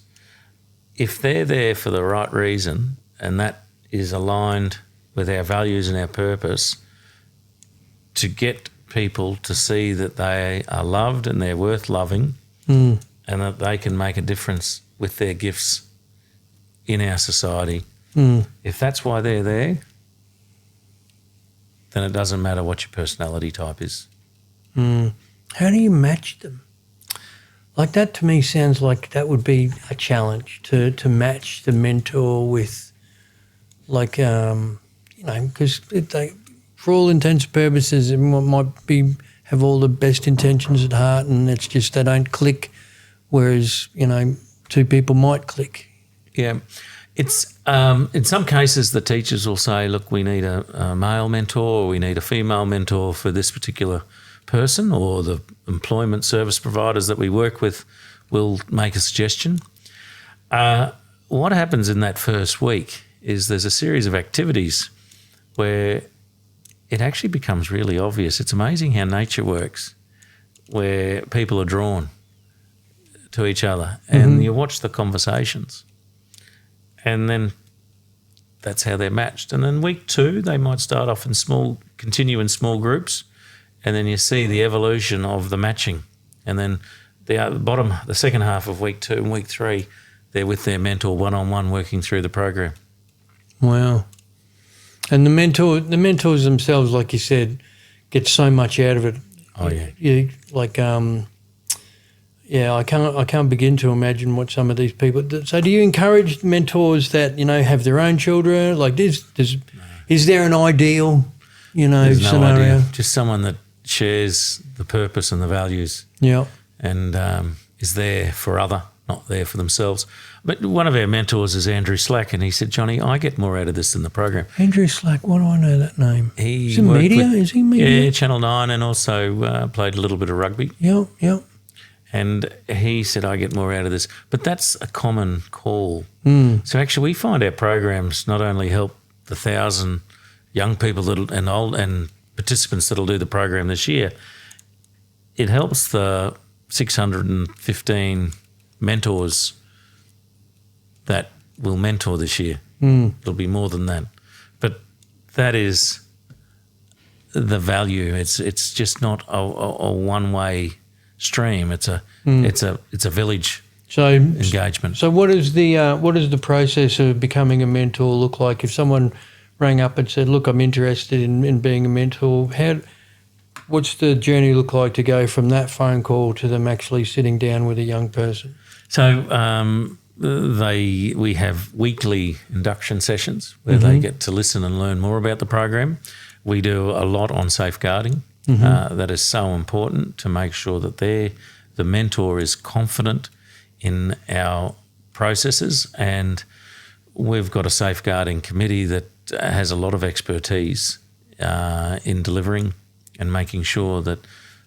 If they're there for the right reason and that is aligned with our values and our purpose, to get people to see that they are loved and they're worth loving and that they can make a difference with their gifts in our society. If that's why they're there, then it doesn't matter what your personality type is. How do you match them? Like that to me sounds like that would be a challenge to match the mentor with, like, because for all intents and purposes, it might be have all the best intentions at heart, and it's just they don't click, whereas, two people might click. Yeah. It's in some cases the teachers will say, look, we need a male mentor or we need a female mentor for this particular person, or the employment service providers that we work with will make a suggestion. What happens in that first week is there's a series of activities where it actually becomes really obvious. It's amazing how nature works, where people are drawn to each other, and you watch the conversations, and then that's how they're matched. And then week 2, they might start off continue in small groups, and then you see the evolution of the matching. And then the second half of week 2 and week 3, they're with their mentor one-on-one working through the program. Wow. And the mentors themselves, like you said, get so much out of it. Oh yeah. I can't begin to imagine what some of these people. So, do you encourage mentors that have their own children? Like, is there an ideal, There's no scenario? idea. Just someone that shares the purpose and the values. Yeah. And is there for other, not there for themselves. But one of our mentors is Andrew Slack, and he said, Johnny, I get more out of this than the program. Andrew Slack, why do I know that name? Is he media? Is he media? Yeah, Channel 9, and also played a little bit of rugby. Yeah. And he said, I get more out of this. But that's a common call. So actually we find our programs not only help the 1,000 young people and participants that'll do the program this year, it helps the 615 mentors that will mentor this year. It'll be more than that. But that is the value. It's just not a one-way stream. It's a village engagement. So what does the process of becoming a mentor look like? If someone rang up and said, look, I'm interested in being a mentor, what's the journey look like to go from that phone call to them actually sitting down with a young person? So we have weekly induction sessions where they get to listen and learn more about the program. We do a lot on safeguarding. That is so important to make sure that the mentor is confident in our processes, and we've got a safeguarding committee that has a lot of expertise in delivering and making sure that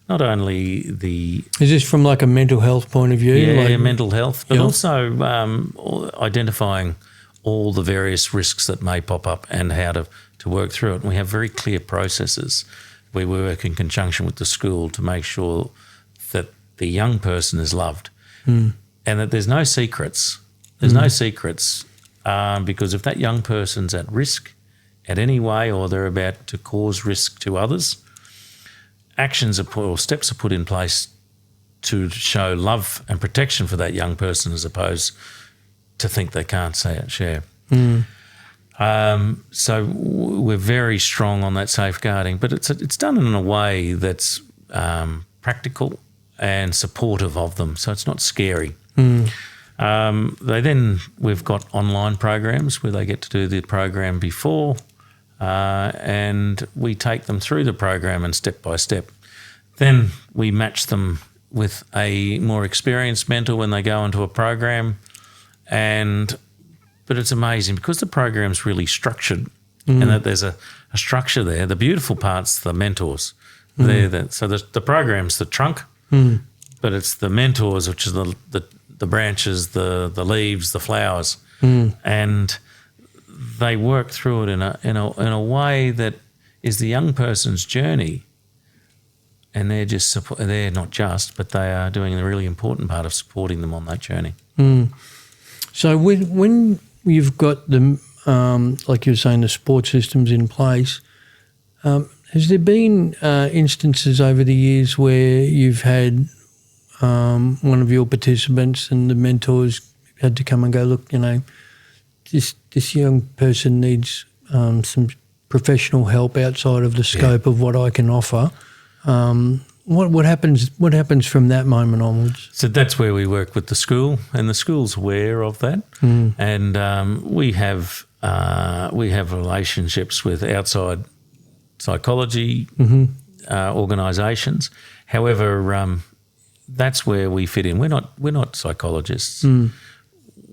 not only Is this from like a mental health point of view? Yeah, mental health, but also identifying all the various risks that may pop up and how to work through it. And we have very clear processes. We work in conjunction with the school to make sure that the young person is loved and that there's no secrets. There's no secrets because if that young person's at risk at any way or they're about to cause risk to others, steps are put in place to show love and protection for that young person as opposed to think they can't share. So we're very strong on that safeguarding, but it's done in a way that's practical and supportive of them, so it's not scary. We've got online programs where they get to do the program before, and we take them through the program and step by step. Then we match them with a more experienced mentor when they go into a program, but it's amazing because the program's really structured and that there's a structure there. The beautiful part's the mentors. So the program's the trunk, but it's the mentors, which is the branches, the leaves, the flowers, and they work through it in a way that is the young person's journey, and they're not just, but they are doing a really important part of supporting them on that journey. So when you've got the like you were saying, the support systems in place, has there been instances over the years where you've had one of your participants and the mentors had to come and go, look, this young person needs some professional help outside of the scope of what I can offer. what happens? What happens from that moment onwards? So that's where we work with the school, and the school's aware of that, and we have relationships with outside psychology organisations. However, that's where we fit in. We're not psychologists.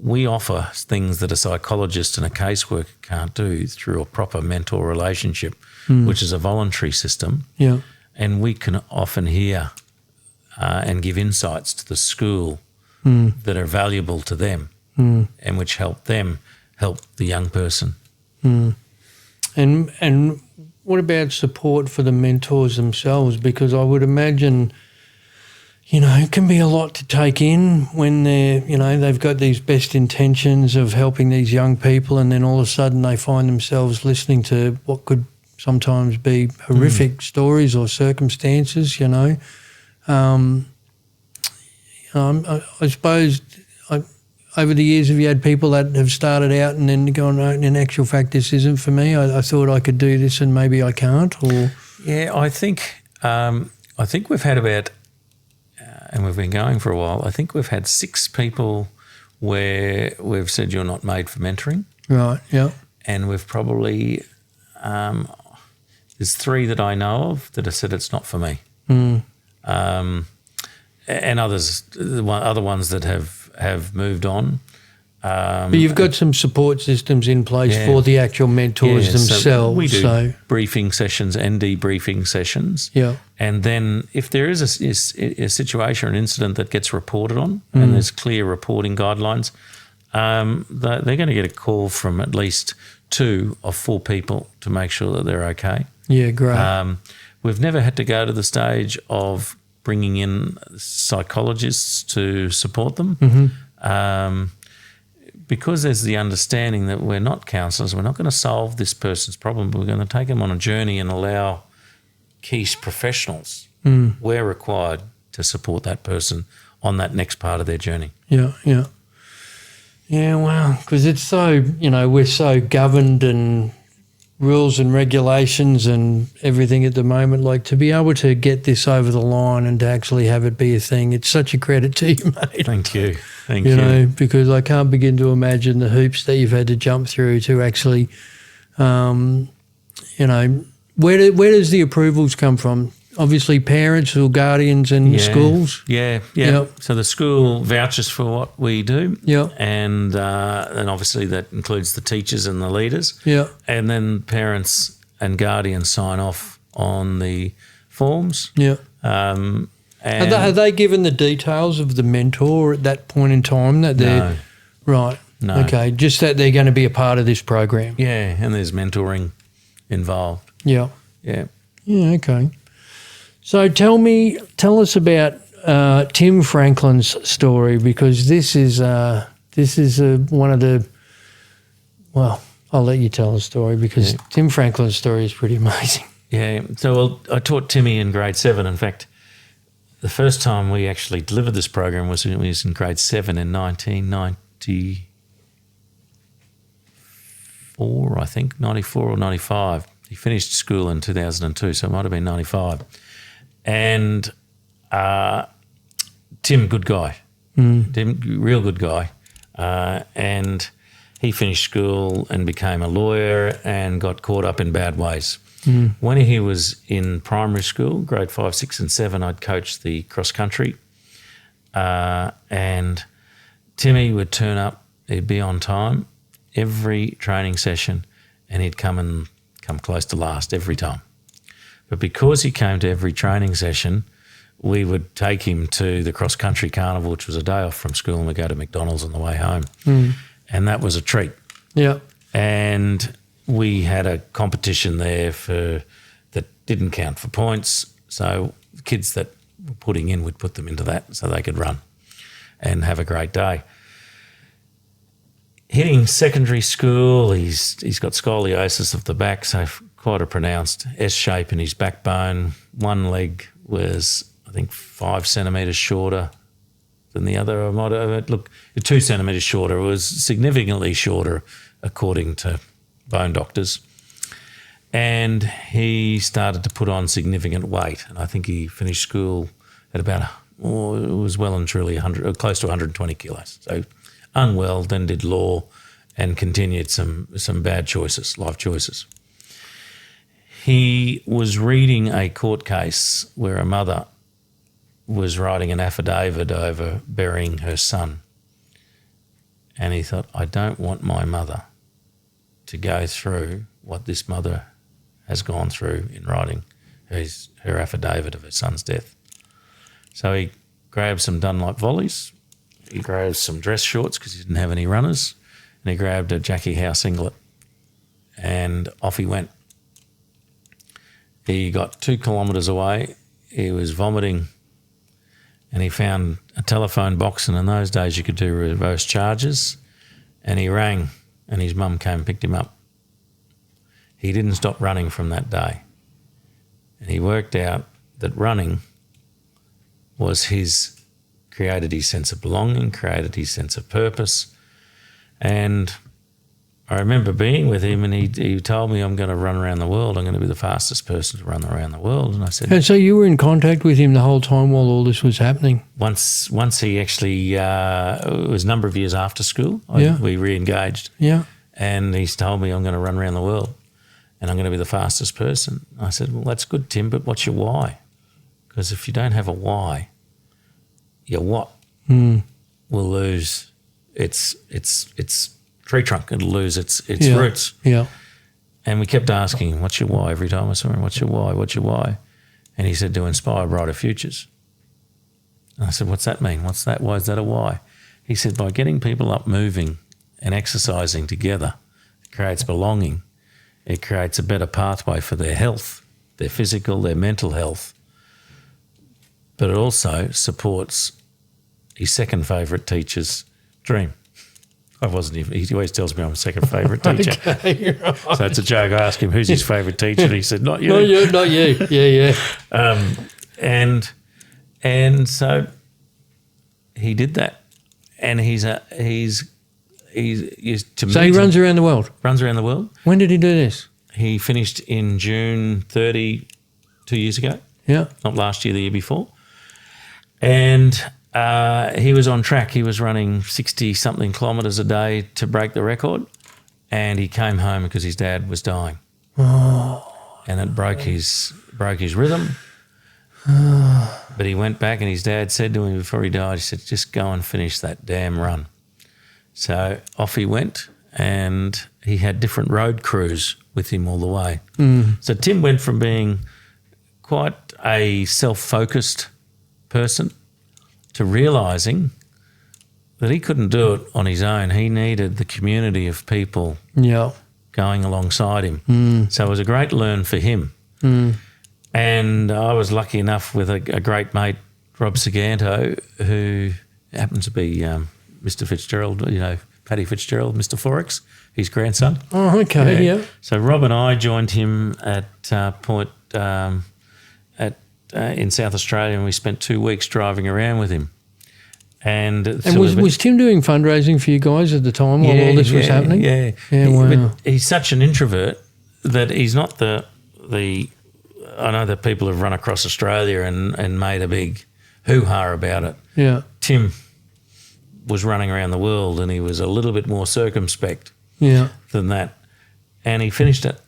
We offer things that a psychologist and a caseworker can't do through a proper mentor relationship, which is a voluntary system. Yeah. And we can often hear and give insights to the school that are valuable to them and which help them help the young person. And what about support for the mentors themselves? Because I would imagine, it can be a lot to take in when they've got these best intentions of helping these young people, and then all of a sudden they find themselves listening to what could sometimes be horrific stories or circumstances, I suppose over the years, have you had people that have started out and then gone, no, in actual fact, this isn't for me. I thought I could do this and maybe I can't? Or Yeah, I think we've had about, and we've been going for a while, I think we've had 6 people where we've said you're not made for mentoring. Right, yeah. And we've probably... there's 3 that I know of that have said it's not for me, and other ones that have moved on. But you've got some support systems in place for the actual mentors themselves. So we do briefing sessions and debriefing sessions. Yeah. And then if there is a situation or an incident that gets reported on and there's clear reporting guidelines, they're going to get a call from at least 2 of 4 people to make sure that they're okay. Yeah, great. We've never had to go to the stage of bringing in psychologists to support them because there's the understanding that we're not counsellors. We're not going to solve this person's problem, but we're going to take them on a journey and allow key professionals where required to support that person on that next part of their journey. Yeah, yeah. Yeah, wow, because it's so, we're so governed and rules and regulations and everything at the moment, like to be able to get this over the line and to actually have it be a thing, it's such a credit to you, mate. Thank you. Thank you. Because I can't begin to imagine the hoops that you've had to jump through to actually, where does the approvals come from? Obviously parents or guardians and schools? Yeah. Yep. So the school vouches for what we do. Yep. And obviously that includes the teachers and the leaders. Yeah. And then parents and guardians sign off on the forms. Yeah. And are they given the details of the mentor at that point in time that they're... No. Right. No. Okay, just that they're going to be a part of this program. Yeah, and there's mentoring involved. Yeah. Yeah. Yeah, okay. So tell us about Tim Franklin's story, because this is one of the, well, I'll let you tell the story because Tim Franklin's story is pretty amazing. Yeah. So I taught Timmy in grade 7. In fact, the first time we actually delivered this program was when he was in grade 7 in 1994, I think, 94 or 95. He finished school in 2002, so it might have been 95. And Tim, good guy. Tim, real good guy. And he finished school and became a lawyer and got caught up in bad ways. When he was in primary school, grade 5, 6 and 7, I'd coached the cross country. And Timmy would turn up, he'd be on time every training session, and he'd come close to last every time. But because he came to every training session, we would take him to the cross country carnival, which was a day off from school, and we'd go to McDonald's on the way home. And that was a treat. Yeah. And we had a competition there that didn't count for points. So the kids that were putting in, we'd put them into that so they could run and have a great day. Hitting secondary school, he's got scoliosis of the back, so quite a pronounced S shape in his backbone. One leg was, I think, 5 centimetres shorter than the other. 2 centimetres shorter. It was significantly shorter according to bone doctors. And he started to put on significant weight. And I think he finished school at about, it was well and truly close to 120 kilos. So unwell, then did law and continued some bad choices, life choices. He was reading a court case where a mother was writing an affidavit over burying her son. And he thought, I don't want my mother to go through what this mother has gone through in writing her affidavit of her son's death. So he grabbed some Dunlop volleys, he grabbed some dress shorts because he didn't have any runners, and he grabbed a Jackie Howe singlet, and off he went. He got 2 kilometres away, he was vomiting, and he found a telephone box, and in those days you could do reverse charges, and he rang, and his mum came and picked him up. He didn't stop running from that day. And he worked out that running created his sense of belonging, created his sense of purpose. And I remember being with him, and he told me, I'm going to run around the world. I'm going to be the fastest person to run around the world. And I said... And so you were in contact with him the whole time while all this was happening? Once he actually... it was a number of years after school. We re-engaged. Yeah. And he's told me, I'm going to run around the world and I'm going to be the fastest person. I said, well, that's good, Tim, but what's your why? Because if you don't have a why, your what will lose its tree trunk. It'll lose its roots. Yeah. And we kept asking him, what's your why? Every time I saw him, what's your why? What's your why? And he said, to inspire brighter futures. And I said, what's that mean? What's that? Why is that a why? He said, by getting people up moving and exercising together, it creates belonging. It creates a better pathway for their health, their physical, their mental health. But it also supports his second favourite teacher's dream. I wasn't even, he always tells me I'm his second favourite teacher. Okay, right. So it's a joke. I asked him, who's his favourite teacher? And he said, not you. Not you. Yeah. And so he did that. And he runs around the world? Runs around the world. When did he do this? He finished in June 30, 2 years ago. Yeah. Not last year, the year before. And he was on track. He was running 60-something kilometres a day to break the record. And he came home because his dad was dying. Oh. And it broke his rhythm. But he went back, and his dad said to him before he died, he said, just go and finish that damn run. So off he went, and he had different road crews with him all the way. So Tim went from being quite a self-focused person to realising that he couldn't do it on his own. He needed the community of people going alongside him. So it was a great learn for him. And I was lucky enough with a great mate, Rob Saganto, who happens to be Mr. Fitzgerald, Paddy Fitzgerald, Mr. Forex, his grandson. Oh, okay, yeah. So Rob and I joined him at Point in South Australia, and we spent 2 weeks driving around with him. And was Tim doing fundraising for you guys at the time while all this was happening? Yeah. Wow. But he's such an introvert that he's not the I know that people have run across Australia and made a big hoo-ha about it. Yeah. Tim was running around the world, and he was a little bit more circumspect than that. And he finished it.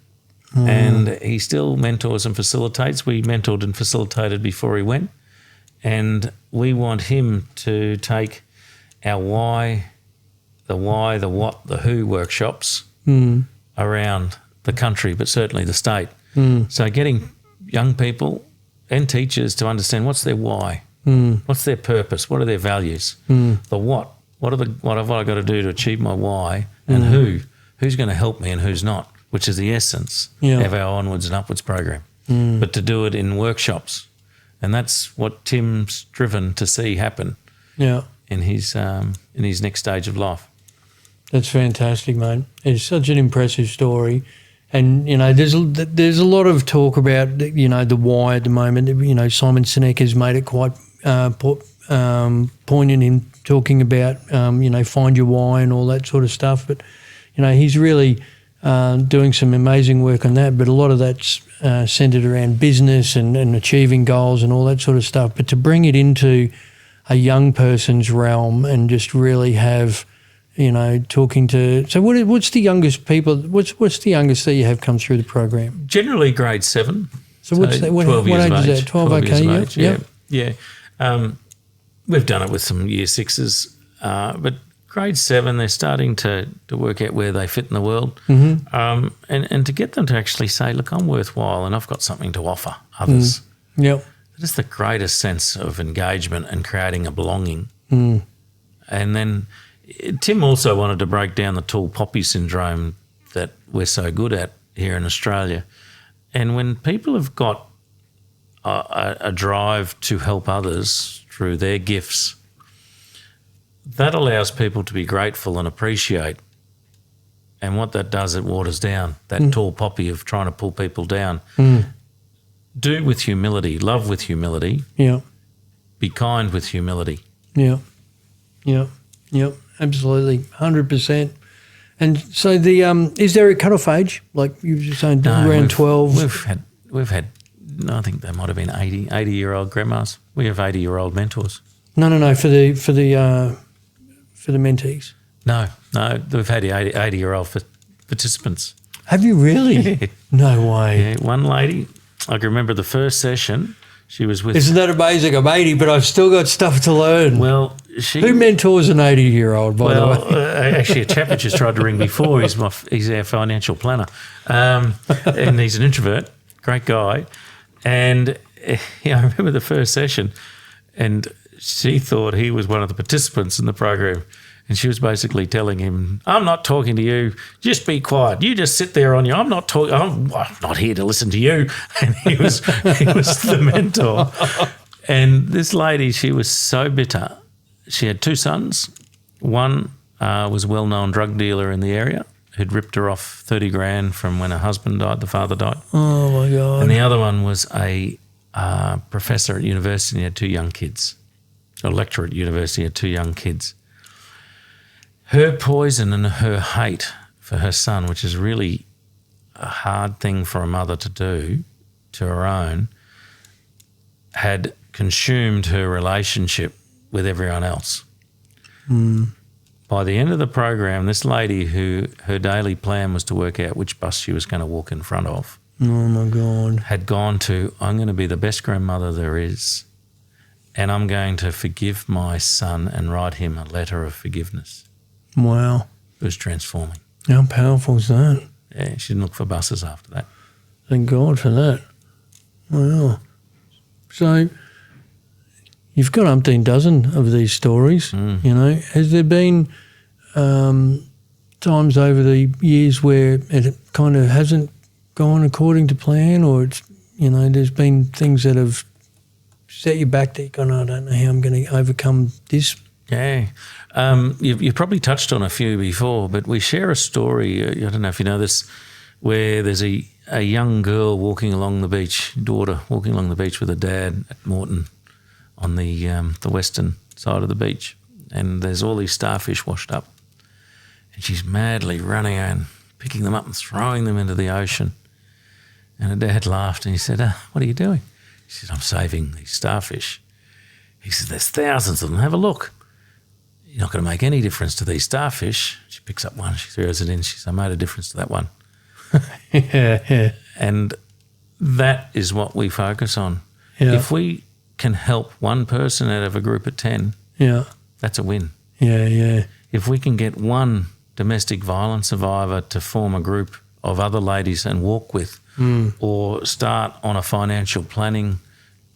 And he still mentors and facilitates. We mentored and facilitated before he went. And we want him to take our why, the what, the who workshops around the country, but certainly the state. So getting young people and teachers to understand what's their why, what's their purpose, what are their values, the what have I got to do to achieve my why, and who's going to help me and who's not, which is the essence of our Onwards and Upwards program. But to do it in workshops. And that's what Tim's driven to see happen in his next stage of life. That's fantastic, mate. It's such an impressive story. And, there's a lot of talk about, the why at the moment. Simon Sinek has made it quite poignant in talking about, find your why and all that sort of stuff. But, he's really doing some amazing work on that, but a lot of that's centred around business and achieving goals and all that sort of stuff. But to bring it into a young person's realm and just really have, talking to. So what's the youngest people? What's the youngest that you have come through the program? Generally grade 7. So what's that? What 12 years age of is age. that? 12. Okay. Years of Yeah. age, yeah. We've done it with some year 6s, but grade 7, they're starting to work out where they fit in the world, and to get them to actually say, look, I'm worthwhile and I've got something to offer others. Yep. That is the greatest sense of engagement and creating a belonging. And then Tim also wanted to break down the tall poppy syndrome that we're so good at here in Australia. And when people have got a drive to help others through their gifts, that allows people to be grateful and appreciate. And what that does, it waters down that tall poppy of trying to pull people down. Do with humility, love with humility. Yeah. Be kind with humility. Yeah. Yeah. Yep. Absolutely. 100%. And so is there a cut-off age? Like you were saying, around 12? We've had, I think they might have been 80-year-old grandmas. We have 80-year-old mentors. No, for the mentees. No, we've had 80-year-old participants. Have you really? No way. Yeah, one lady, I can remember the first session, she was with... Isn't that amazing? I'm 80, but I've still got stuff to learn. Well, Who mentors an 80-year-old, by the way? Actually, a chap that just tried to ring before. He's our financial planner. And he's an introvert, great guy. And I remember the first session, and she thought he was one of the participants in the program. And she was basically telling him, I'm not talking to you. Just be quiet. You just sit there on your... I'm not talking... I'm not here to listen to you. And he was the mentor. And this lady, she was so bitter. She had 2 sons. One was a well-known drug dealer in the area who'd ripped her off 30 grand from when her husband died, the father died. Oh, my God. And the other one was a professor at university and had 2 young kids. A lecturer at university had 2 young kids. Her poison and her hate for her son, which is really a hard thing for a mother to do to her own, had consumed her relationship with everyone else. By the end of the program, this lady who her daily plan was to work out which bus she was going to walk in front of, oh my God, had gone to, I'm going to be the best grandmother there is, and I'm going to forgive my son and write him a letter of forgiveness. Wow. It was transforming. How powerful is that? Yeah, she didn't look for buses after that. Thank God for that. Wow. So you've got umpteen dozen of these stories, Has there been times over the years where it kind of hasn't gone according to plan, or it's, there's been things that have set you back that you're going, I don't know how I'm going to overcome this? Yeah. You've probably touched on a few before, but we share a story, I don't know if you know this, where there's a young girl walking along the beach, daughter walking along the beach with her dad at Moreton on the western side of the beach, and there's all these starfish washed up, and she's madly running and picking them up and throwing them into the ocean. And her dad laughed and he said, what are you doing? She said, I'm saving these starfish. He said, there's thousands of them, have a look. You're not going to make any difference to these starfish. She picks up one, she throws it in, she says, I made a difference to that one. Yeah. And that is what we focus on. Yeah. If we can help one person out of a group of 10, that's a win. Yeah. If we can get one domestic violence survivor to form a group of other ladies and walk with, or start on a financial planning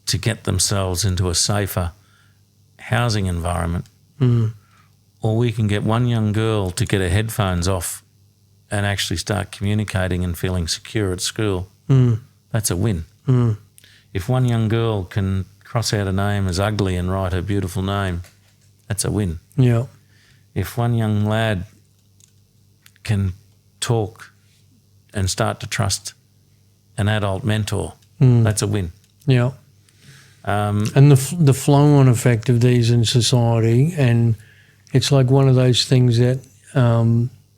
to get themselves into a safer housing environment, or we can get one young girl to get her headphones off and actually start communicating and feeling secure at school, that's a win. If one young girl can cross out a name as ugly and write her beautiful name, that's a win. Yeah. If one young lad can talk and start to trust an adult mentor, that's a win. Yeah. And the flow-on effect of these in society, and it's like one of those things that,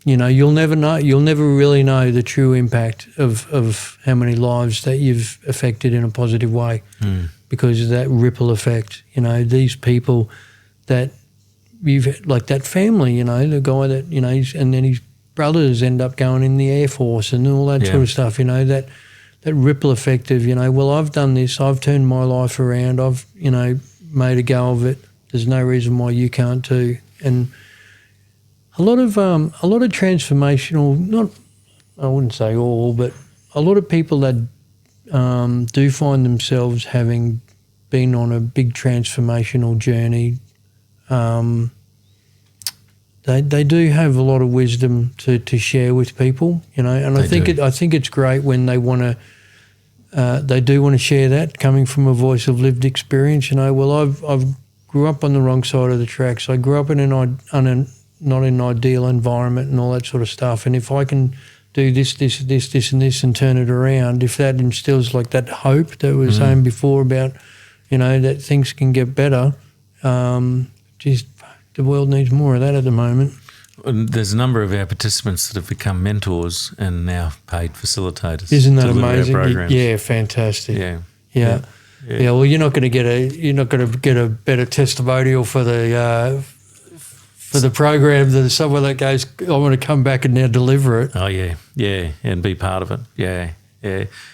you'll never know. You'll never really know the true impact of how many lives that you've affected in a positive way because of that ripple effect. These people that you've, like that family, the guy that, and then his brothers end up going in the Air Force and all that sort of stuff, that ripple effect of, well, I've done this, I've turned my life around, I've, made a go of it. There's no reason why you can't too. And a lot of transformational, I wouldn't say all, but a lot of people that do find themselves having been on a big transformational journey, they do have a lot of wisdom to share with people, and I think it's great when they want to. They do want to share that coming from a voice of lived experience. Well, I've grew up on the wrong side of the tracks. I grew up in not an ideal environment and all that sort of stuff. And if I can do this, and this, and turn it around, if that instills like that hope that we were saying before about, that things can get better. Geez, the world needs more of that at the moment. And there's a number of our participants that have become mentors and now paid facilitators. Isn't that to deliver our amazing? programs. Yeah, fantastic. Yeah. Well, you're not going to get a better testimonial for the program than someone that goes, I want to come back and now deliver it. Oh yeah, and be part of it. Yeah.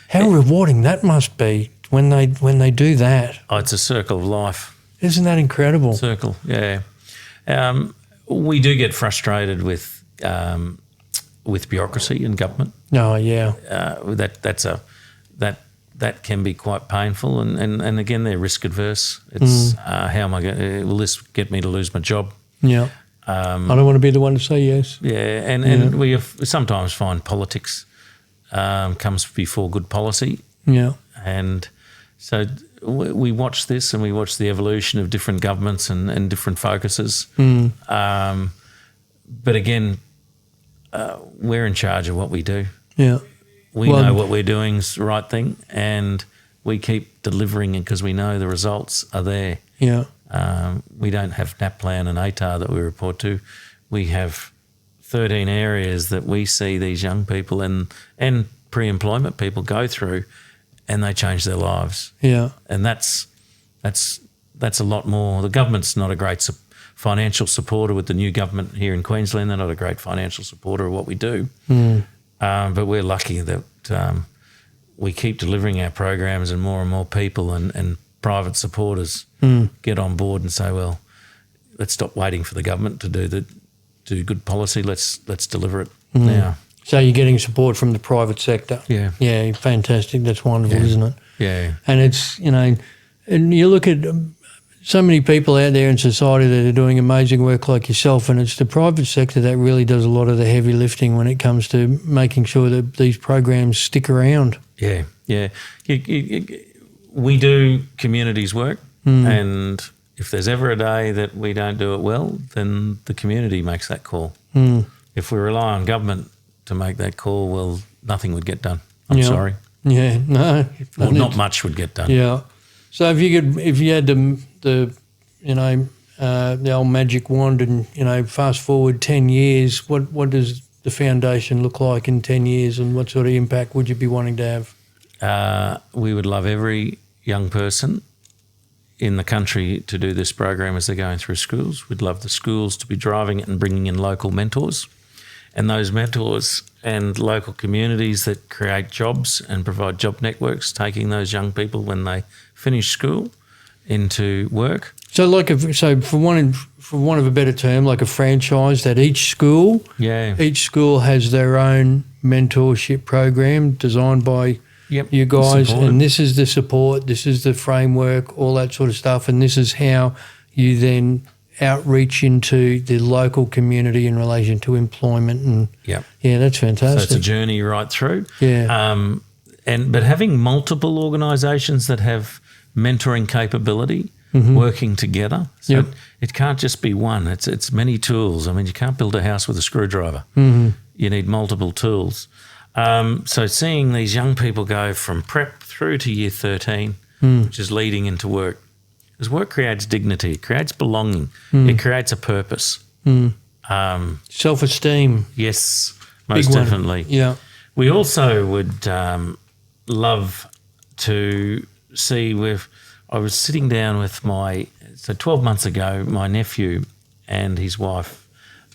How rewarding that must be when they do that. Oh, it's a circle of life. Isn't that incredible? Circle, yeah. We do get frustrated with bureaucracy and government. Oh yeah. That can be quite painful, and again they're risk adverse. It's how am I going? Will this get me to lose my job? Yeah. I don't want to be the one to say yes. Yeah, and we sometimes find politics comes before good policy. Yeah. And so we watch this and we watch the evolution of different governments and different focuses. But again, we're in charge of what we do. Yeah. We know what we're doing is the right thing, and we keep delivering it because we know the results are there. Yeah. We don't have NAPLAN and ATAR that we report to. We have 13 areas that we see these young people and pre-employment people go through, and they change their lives. Yeah. And that's a lot more. The government's not a great financial supporter with the new government here in Queensland. They're not a great financial supporter of what we do. But we're lucky that we keep delivering our programs, and more people and private supporters get on board and say, well, let's stop waiting for the government to do good policy. Let's deliver it now. So you're getting support from the private sector. Yeah. Yeah, fantastic. That's wonderful, isn't it? Yeah. And it's, and you look at so many people out there in society that are doing amazing work like yourself, and it's the private sector that really does a lot of the heavy lifting when it comes to making sure that these programs stick around. Yeah. We do communities work, and if there's ever a day that we don't do it well, then the community makes that call. If we rely on government to make that call, well, nothing would get done. I'm sorry. Yeah, no. Or not much would get done. Yeah. So if you had the old magic wand and, fast forward 10 years, what does the foundation look like in 10 years, and what sort of impact would you be wanting to have? We would love every young person in the country to do this program as they're going through schools. We'd love the schools to be driving it and bringing in local mentors, and those mentors and local communities that create jobs and provide job networks, taking those young people when they finish school into work. So for want of a better term, like a franchise, that each school has their own mentorship program designed by you guys, and this is the support, this is the framework, all that sort of stuff, and this is how you then outreach into the local community in relation to employment. And that's fantastic. So it's a journey right through. Yeah. But having multiple organisations that have mentoring capability working together. So it can't just be one. It's many tools. I mean, you can't build a house with a screwdriver. You need multiple tools. So seeing these young people go from prep through to year 13, which is leading into work, because work creates dignity, it creates belonging, it creates a purpose. Self-esteem. Yes, most Big one. definitely. Yeah. We also would love to see I was sitting down with 12 months ago, my nephew and his wife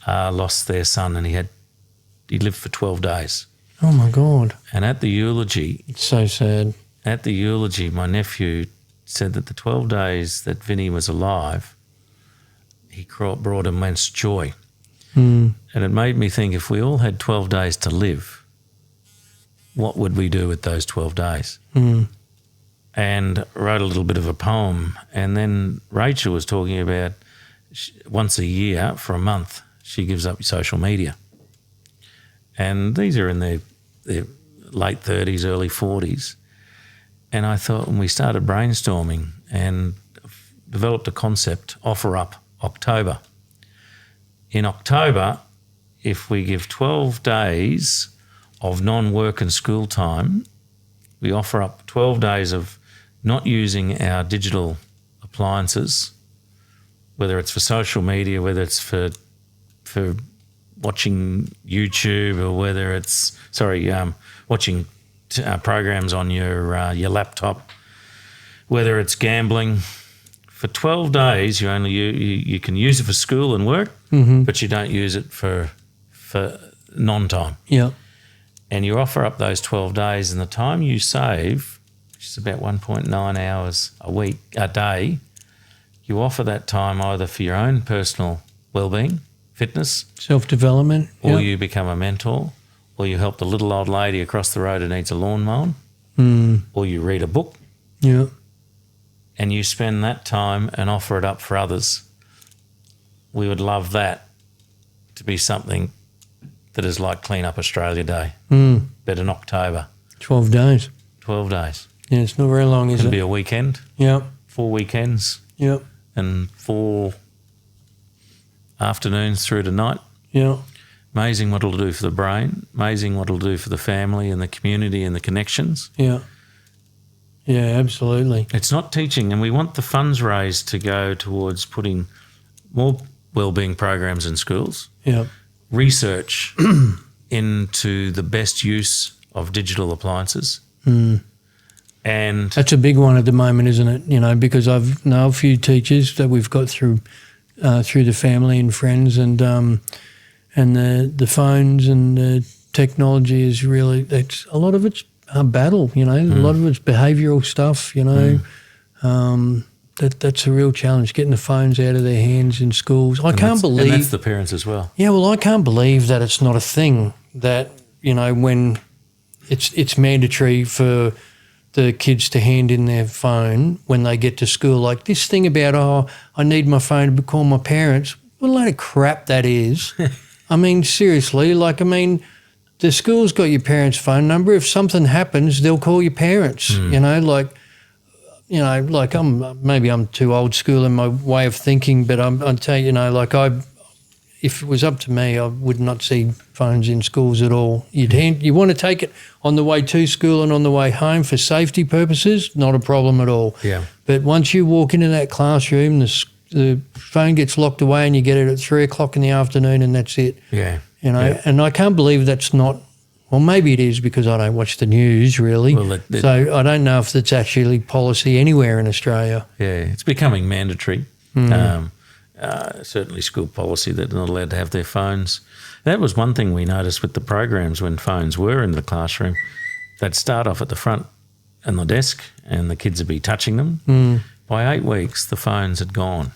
lost their son, and he lived for 12 days. Oh, my God. And at the eulogy, It's so sad. my nephew said that the 12 days that Vinny was alive, he brought immense joy. Mm. And it made me think, if we all had 12 days to live, what would we do with those 12 days? Mm. And wrote a little bit of a poem. And then Rachel was talking about once a year for a month, she gives up social media. And these are in their late 30s, early 40s. And I thought, when we started brainstorming and developed a concept, Offer Up October. In October, if we give 12 days of non-work and school time, we offer up 12 days of not using our digital appliances, whether it's for social media, whether it's for watching YouTube, or whether it's watching programs on your laptop, whether it's gambling. For 12 days, you can use it for school and work, but you don't use it for non-time. Yeah. And you offer up those 12 days, and the time you save, which is about 1.9 hours a day, you offer that time either for your own personal well-being, fitness, Self-development. or Yeah. you become a mentor, or you help the little old lady across the road who needs a lawn mown, or you read a book, Yeah. and you spend that time and offer it up for others. We would love that to be something that is like Clean Up Australia Day, but in October. 12 days. 12 days. Yeah, it's not very long, is It'll it? be a weekend, Yeah. 4 weekends, Yeah. and 4 afternoons through to night. Yeah. Amazing what it'll do for the brain, amazing what it'll do for the family and the community and the connections. Yeah. Yeah, absolutely. It's not teaching, and we want the funds raised to go towards putting more wellbeing programs in schools, Yeah. research into the best use of digital appliances. And That's a big one at the moment, isn't it? You know, because I've know a few teachers that we've got through the family and friends, and the phones and the technology is really, a lot of it's a battle. You know, a lot of it's behavioural stuff. You know, that's a real challenge, getting the phones out of their hands in schools. I can't believe, and that's the parents as well. Yeah, well, I can't believe that it's not a thing that, you know, when it's mandatory for the kids to hand in their phone when they get to school. Like this thing about, I need my phone to call my parents. What a load of crap that is. I mean, seriously, the school's got your parents' phone number. If something happens, they'll call your parents, you know, like I'm too old school in my way of thinking, but I'll tell you, you know, if it was up to me, I would not see phones in schools at all. You want to take it on the way to school and on the way home for safety purposes, not a problem at all. Yeah. But once you walk into that classroom, the phone gets locked away and you get it at 3:00 in the afternoon, and that's it. Yeah. You know, Yeah. and I can't believe that's not. Well, maybe it is because I don't watch the news really. Well, so I don't know if that's actually policy anywhere in Australia. Yeah, it's becoming mandatory. Certainly school policy that they're not allowed to have their phones. That was one thing we noticed with the programs when phones were in the classroom. They'd start off at the front and the desk, and the kids would be touching them. By 8 weeks, the phones had gone.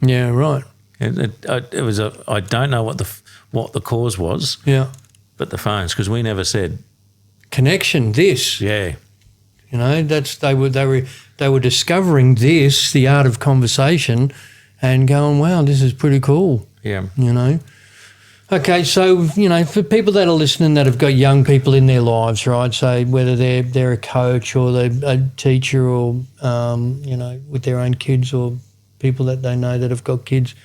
Yeah, right. It was I don't know what the cause was. Yeah. But the phones, because we never said connection. This. Yeah. You know, they were discovering this, the art of conversation, and going, wow, this is pretty cool. Yeah. You know. Okay, so, you know, for people that are listening that have got young people in their lives, right, so whether they're a coach or they're a teacher or, you know, with their own kids or people that they know that have got kids,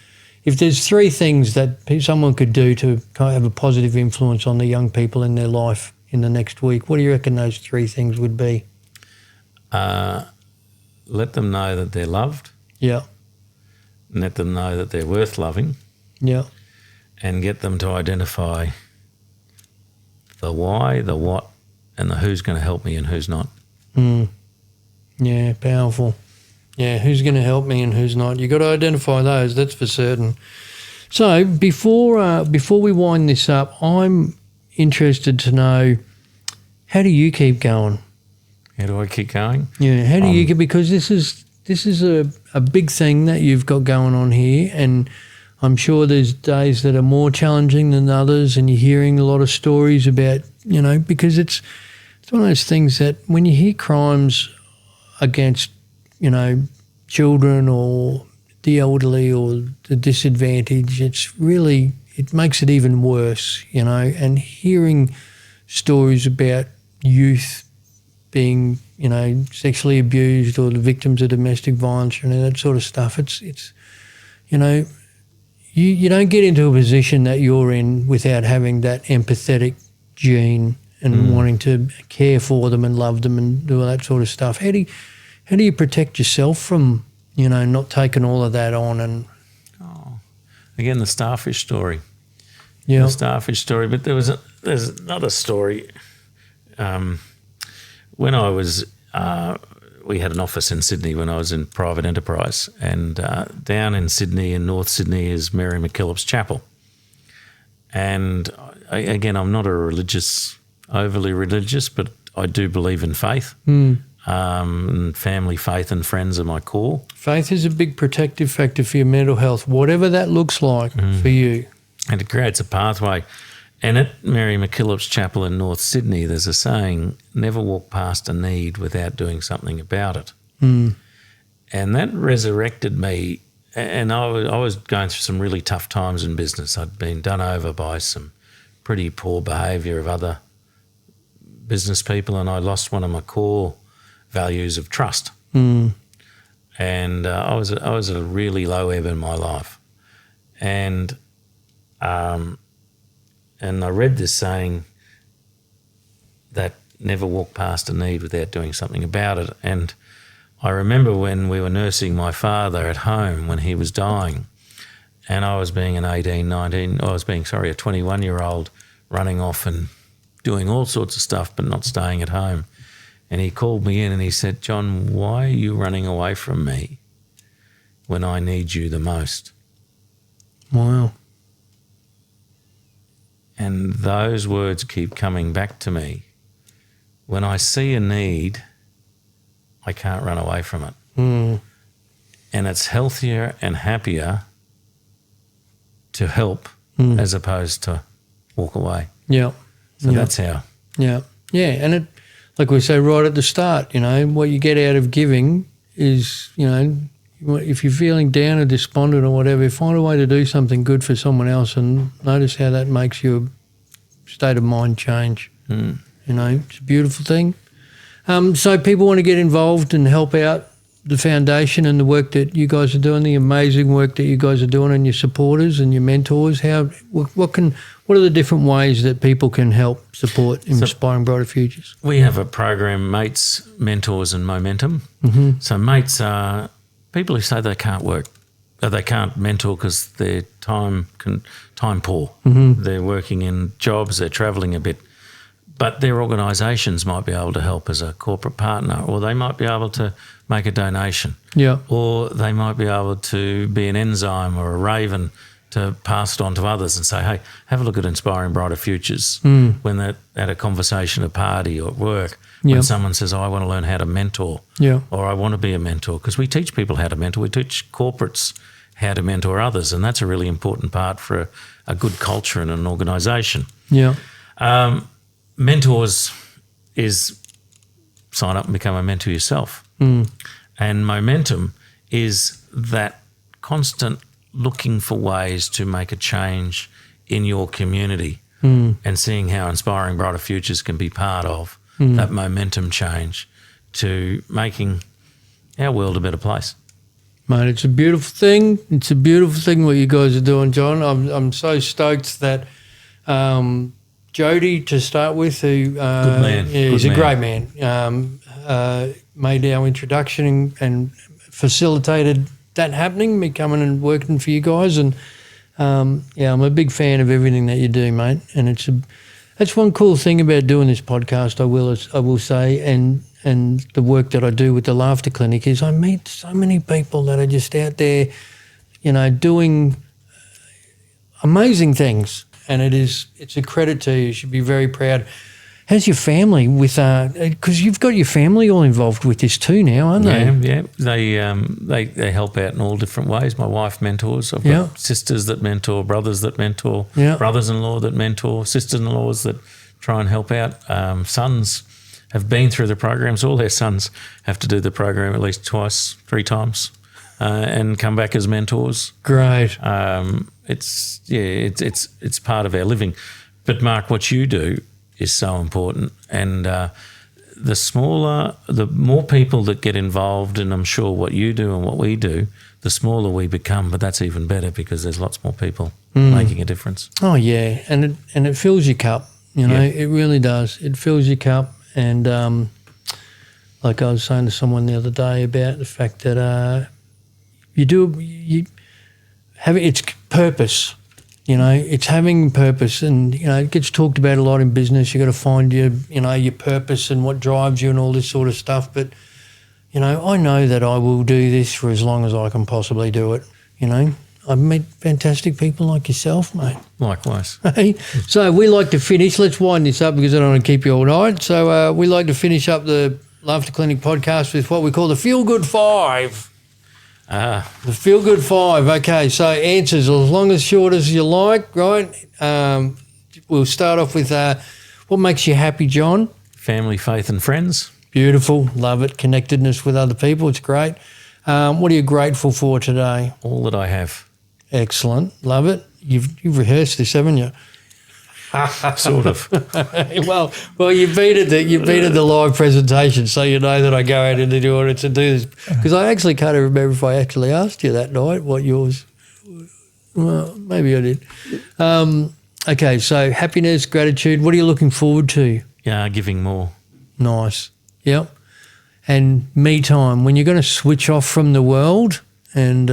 if there's 3 things that someone could do to kind of have a positive influence on the young people in their life in the next week, what do you reckon those 3 things would be? Let them know that they're loved. Yeah. Let them know that they're worth loving. Yeah. and get them to identify the why, the what, and the who's going to help me and who's not. Yeah, powerful. Yeah, who's going to help me and who's not? You've got to identify those, that's for certain. So before we wind this up, I'm interested to know, how do you keep going? How do I keep going? Yeah, how do you keep, because this is a big thing that you've got going on here, and I'm sure there's days that are more challenging than others, and you're hearing a lot of stories about, because it's one of those things that when you hear crimes against, children or the elderly or the disadvantaged, it makes it even worse, and hearing stories about youth being, sexually abused or the victims of domestic violence and that sort of stuff, it's you don't get into a position that you're in without having that empathetic gene and wanting to care for them and love them and do all that sort of stuff. How do you protect yourself from, not taking all of that on? And again, the starfish story. Yeah, the starfish story. But there's another story. When I was, we had an office in Sydney when I was in private enterprise, and down in Sydney, in North Sydney, is Mary MacKillop's chapel. And again, I'm not overly religious, but I do believe in faith. And family, faith and friends are my core. Faith is a big protective factor for your mental health, whatever that looks like for you. And it creates a pathway. And at Mary MacKillop's chapel in North Sydney, there's a saying, never walk past a need without doing something about it. And that resurrected me. And I was going through some really tough times in business. I'd been done over by some pretty poor behaviour of other business people, and I lost one of my core values of trust. And I was at a really low ebb in my life. And I read this saying that never walk past a need without doing something about it. And I remember when we were nursing my father at home when he was dying, and I was being a 21-year-old running off and doing all sorts of stuff but not staying at home. And he called me in and he said, John, why are you running away from me when I need you the most? Wow. And those words keep coming back to me. When I see a need, I can't run away from it. And it's healthier and happier to help as opposed to walk away. Yeah. So that's how. Yeah. Yeah. And it, like we say right at the start, what you get out of giving is, if you're feeling down or despondent or whatever, find a way to do something good for someone else and notice how that makes your state of mind change. It's a beautiful thing. So people want to get involved and help out the foundation and the work that you guys are doing, the amazing work that you guys are doing, and your supporters and your mentors. What are the different ways that people can help support Inspiring Brighter Futures? We have a program, Mates, Mentors and Momentum. So mates are people who say they can't work, or they can't mentor because they're time poor. They're working in jobs, they're travelling a bit. But their organisations might be able to help as a corporate partner, or they might be able to make a donation. Yeah. Or they might be able to be an enzyme or a raven to pass it on to others and say, hey, have a look at Inspiring Brighter Futures when they're at a conversation, a party or at work, when someone says, I want to learn how to mentor or I want to be a mentor. Because we teach people how to mentor. We teach corporates how to mentor others, and that's a really important part for a good culture in an organisation. Yeah. Mentors is sign up and become a mentor yourself. And momentum is that constant looking for ways to make a change in your community and seeing how Inspiring Brighter Futures can be part of that momentum change to making our world a better place. Mate, it's a beautiful thing. It's a beautiful thing what you guys are doing, John. I'm so stoked that Jody, to start with, who good man. He's a great man, made our introduction and facilitated that happening, me coming and working for you guys. And I'm a big fan of everything that you do, mate. And that's one cool thing about doing this podcast, I will say, and the work that I do with the Laughter Clinic is I meet so many people that are just out there, doing amazing things. And it's a credit to you. You should be very proud. How's your family with, because you've got your family all involved with this too now, aren't they? Yeah. They help out in all different ways. My wife mentors. I've got sisters that mentor, brothers that mentor, brothers-in-law that mentor, sisters-in-laws that try and help out. Sons have been through the programs. All their sons have to do the program at least twice, 3 times, and come back as mentors. Great. It's part of our living. But Mark, what you do is so important, and the more people that get involved, and I'm sure what you do and what we do, the smaller we become. But that's even better because there's lots more people making a difference. Oh yeah, and it fills your cup. It really does. It fills your cup, and like I was saying to someone the other day about the fact that you have it's purpose. It's having purpose, and it gets talked about a lot in business. You got to find your purpose and what drives you and all this sort of stuff. But I know that I will do this for as long as I can possibly do it. I've met fantastic people like yourself, mate. Likewise. Hey, so we like to finish. Let's wind this up because I don't want to keep you all night. So we like to finish up the Laughter Clinic podcast with what we call the Feel Good 5. The Feel Good 5. Okay, so answers as long as short as you like, right? We'll start off with what makes you happy, John? Family, faith and friends. Beautiful. Love it. Connectedness with other people. It's great. What are you grateful for today? All that I have. Excellent. Love it. You've rehearsed this, haven't you? Sort of. well, you beat it the live presentation, so you know that I go out into the audience and do this. Because I actually can't remember if I actually asked you that night what yours. Well, maybe I did. Okay, so happiness, gratitude. What are you looking forward to? Yeah, giving more. Nice. Yep. And me time, when you're going to switch off from the world and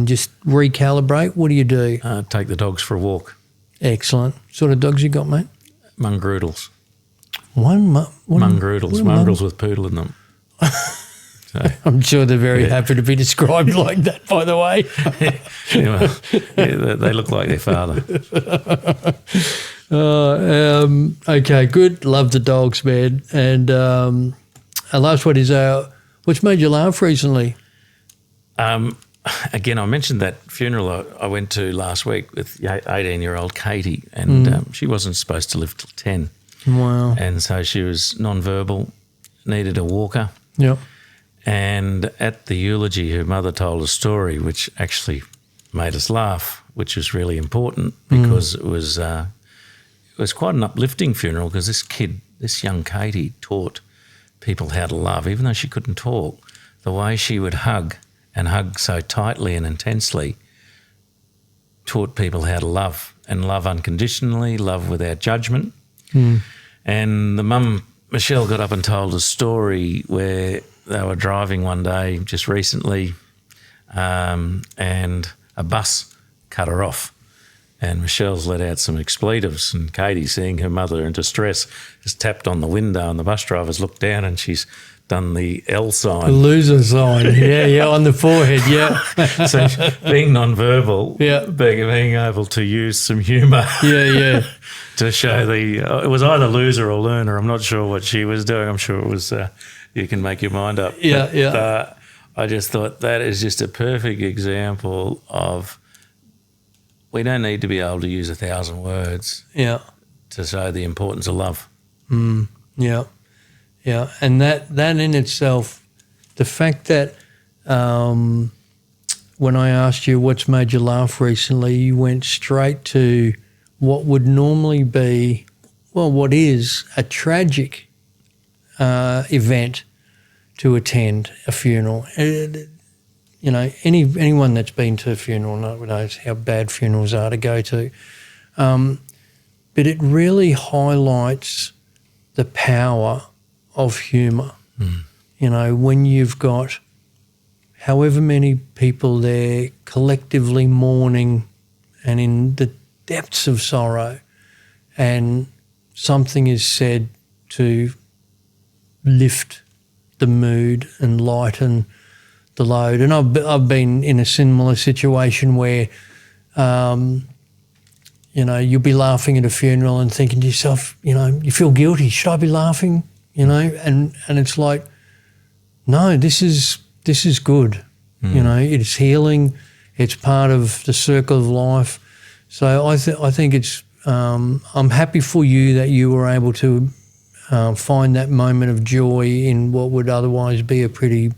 just recalibrate, what do you do? Take the dogs for a walk. Excellent. Sort of dogs you got, mate? Mongroodles. Mongroodles. Mongrels with poodle in them. So, I'm sure they're very happy to be described like that, by the way. They look like their father. Okay, good. Love the dogs, man. And our last one is what's made you laugh recently? Again, I mentioned that funeral I went to last week with 18-year-old Katie, and she wasn't supposed to live till 10. Wow. And so she was non-verbal, needed a walker. Yep. And at the eulogy, her mother told a story which actually made us laugh, which was really important because it was quite an uplifting funeral because this young Katie taught people how to love, even though she couldn't talk. The way she would hug so tightly and intensely taught people how to love and love unconditionally, love without judgment. And the mum, Michelle, got up and told a story where they were driving one day just recently and a bus cut her off. And Michelle's let out some expletives, and Katie, seeing her mother in distress, has tapped on the window, and the bus driver's looked down and she's done the L sign. The loser sign, yeah, on the forehead, yeah. So being non-verbal, being able to use some humour to show it was either loser or learner. I'm not sure what she was doing. I'm sure it was, you can make your mind up. But I just thought that is just a perfect example of we don't need to be able to use 1,000 words to show the importance of love. Yeah, and that in itself, the fact that when I asked you what's made you laugh recently, you went straight to what would normally be, what is a tragic event to attend, a funeral. Anyone that's been to a funeral knows how bad funerals are to go to. But it really highlights the power of humour. When you've got however many people there collectively mourning and in the depths of sorrow, and something is said to lift the mood and lighten the load. And I've been in a similar situation where, you'll be laughing at a funeral and thinking to yourself, you feel guilty. Should I be laughing? And it's like, no, this is good. It's healing. It's part of the circle of life. So I think it's. I'm happy for you that you were able to find that moment of joy in what would otherwise be a pretty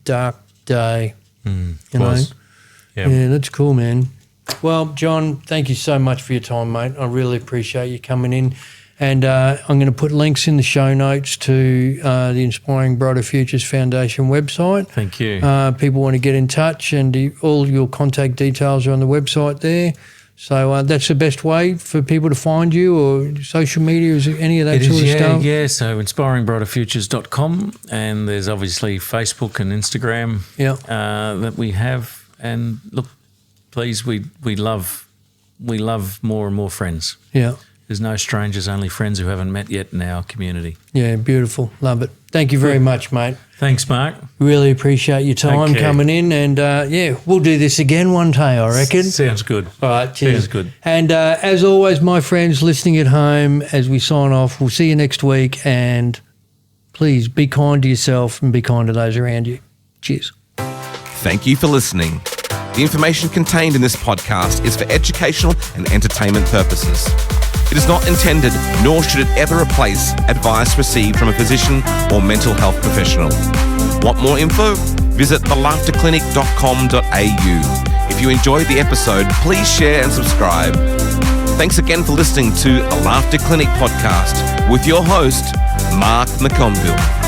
dark day. You know? Yeah, that's cool, man. Well, John, thank you so much for your time, mate. I really appreciate you coming in. And I'm going to put links in the show notes to the Inspiring Brighter Futures Foundation website. Thank you. People want to get in touch, and all your contact details are on the website there. So that's the best way for people to find you, or social media, is there any of that sort of stuff? Yeah, so inspiringbrighterfutures.com, and there's obviously Facebook and Instagram that we have. And look, please, we love more and more friends. Yeah. There's no strangers, only friends who haven't met yet in our community. Yeah, beautiful. Love it. Thank you very much, mate. Thanks, Mark. Really appreciate your time coming in. And, we'll do this again one day, I reckon. Sounds good. All right, cheers. Sounds good. And as always, my friends listening at home, as we sign off, we'll see you next week. And please be kind to yourself and be kind to those around you. Cheers. Thank you for listening. The information contained in this podcast is for educational and entertainment purposes. It is not intended, nor should it ever replace advice received from a physician or mental health professional. Want more info? Visit thelaughterclinic.com.au. If you enjoyed the episode, please share and subscribe. Thanks again for listening to the Laughter Clinic podcast with your host, Mark McConville.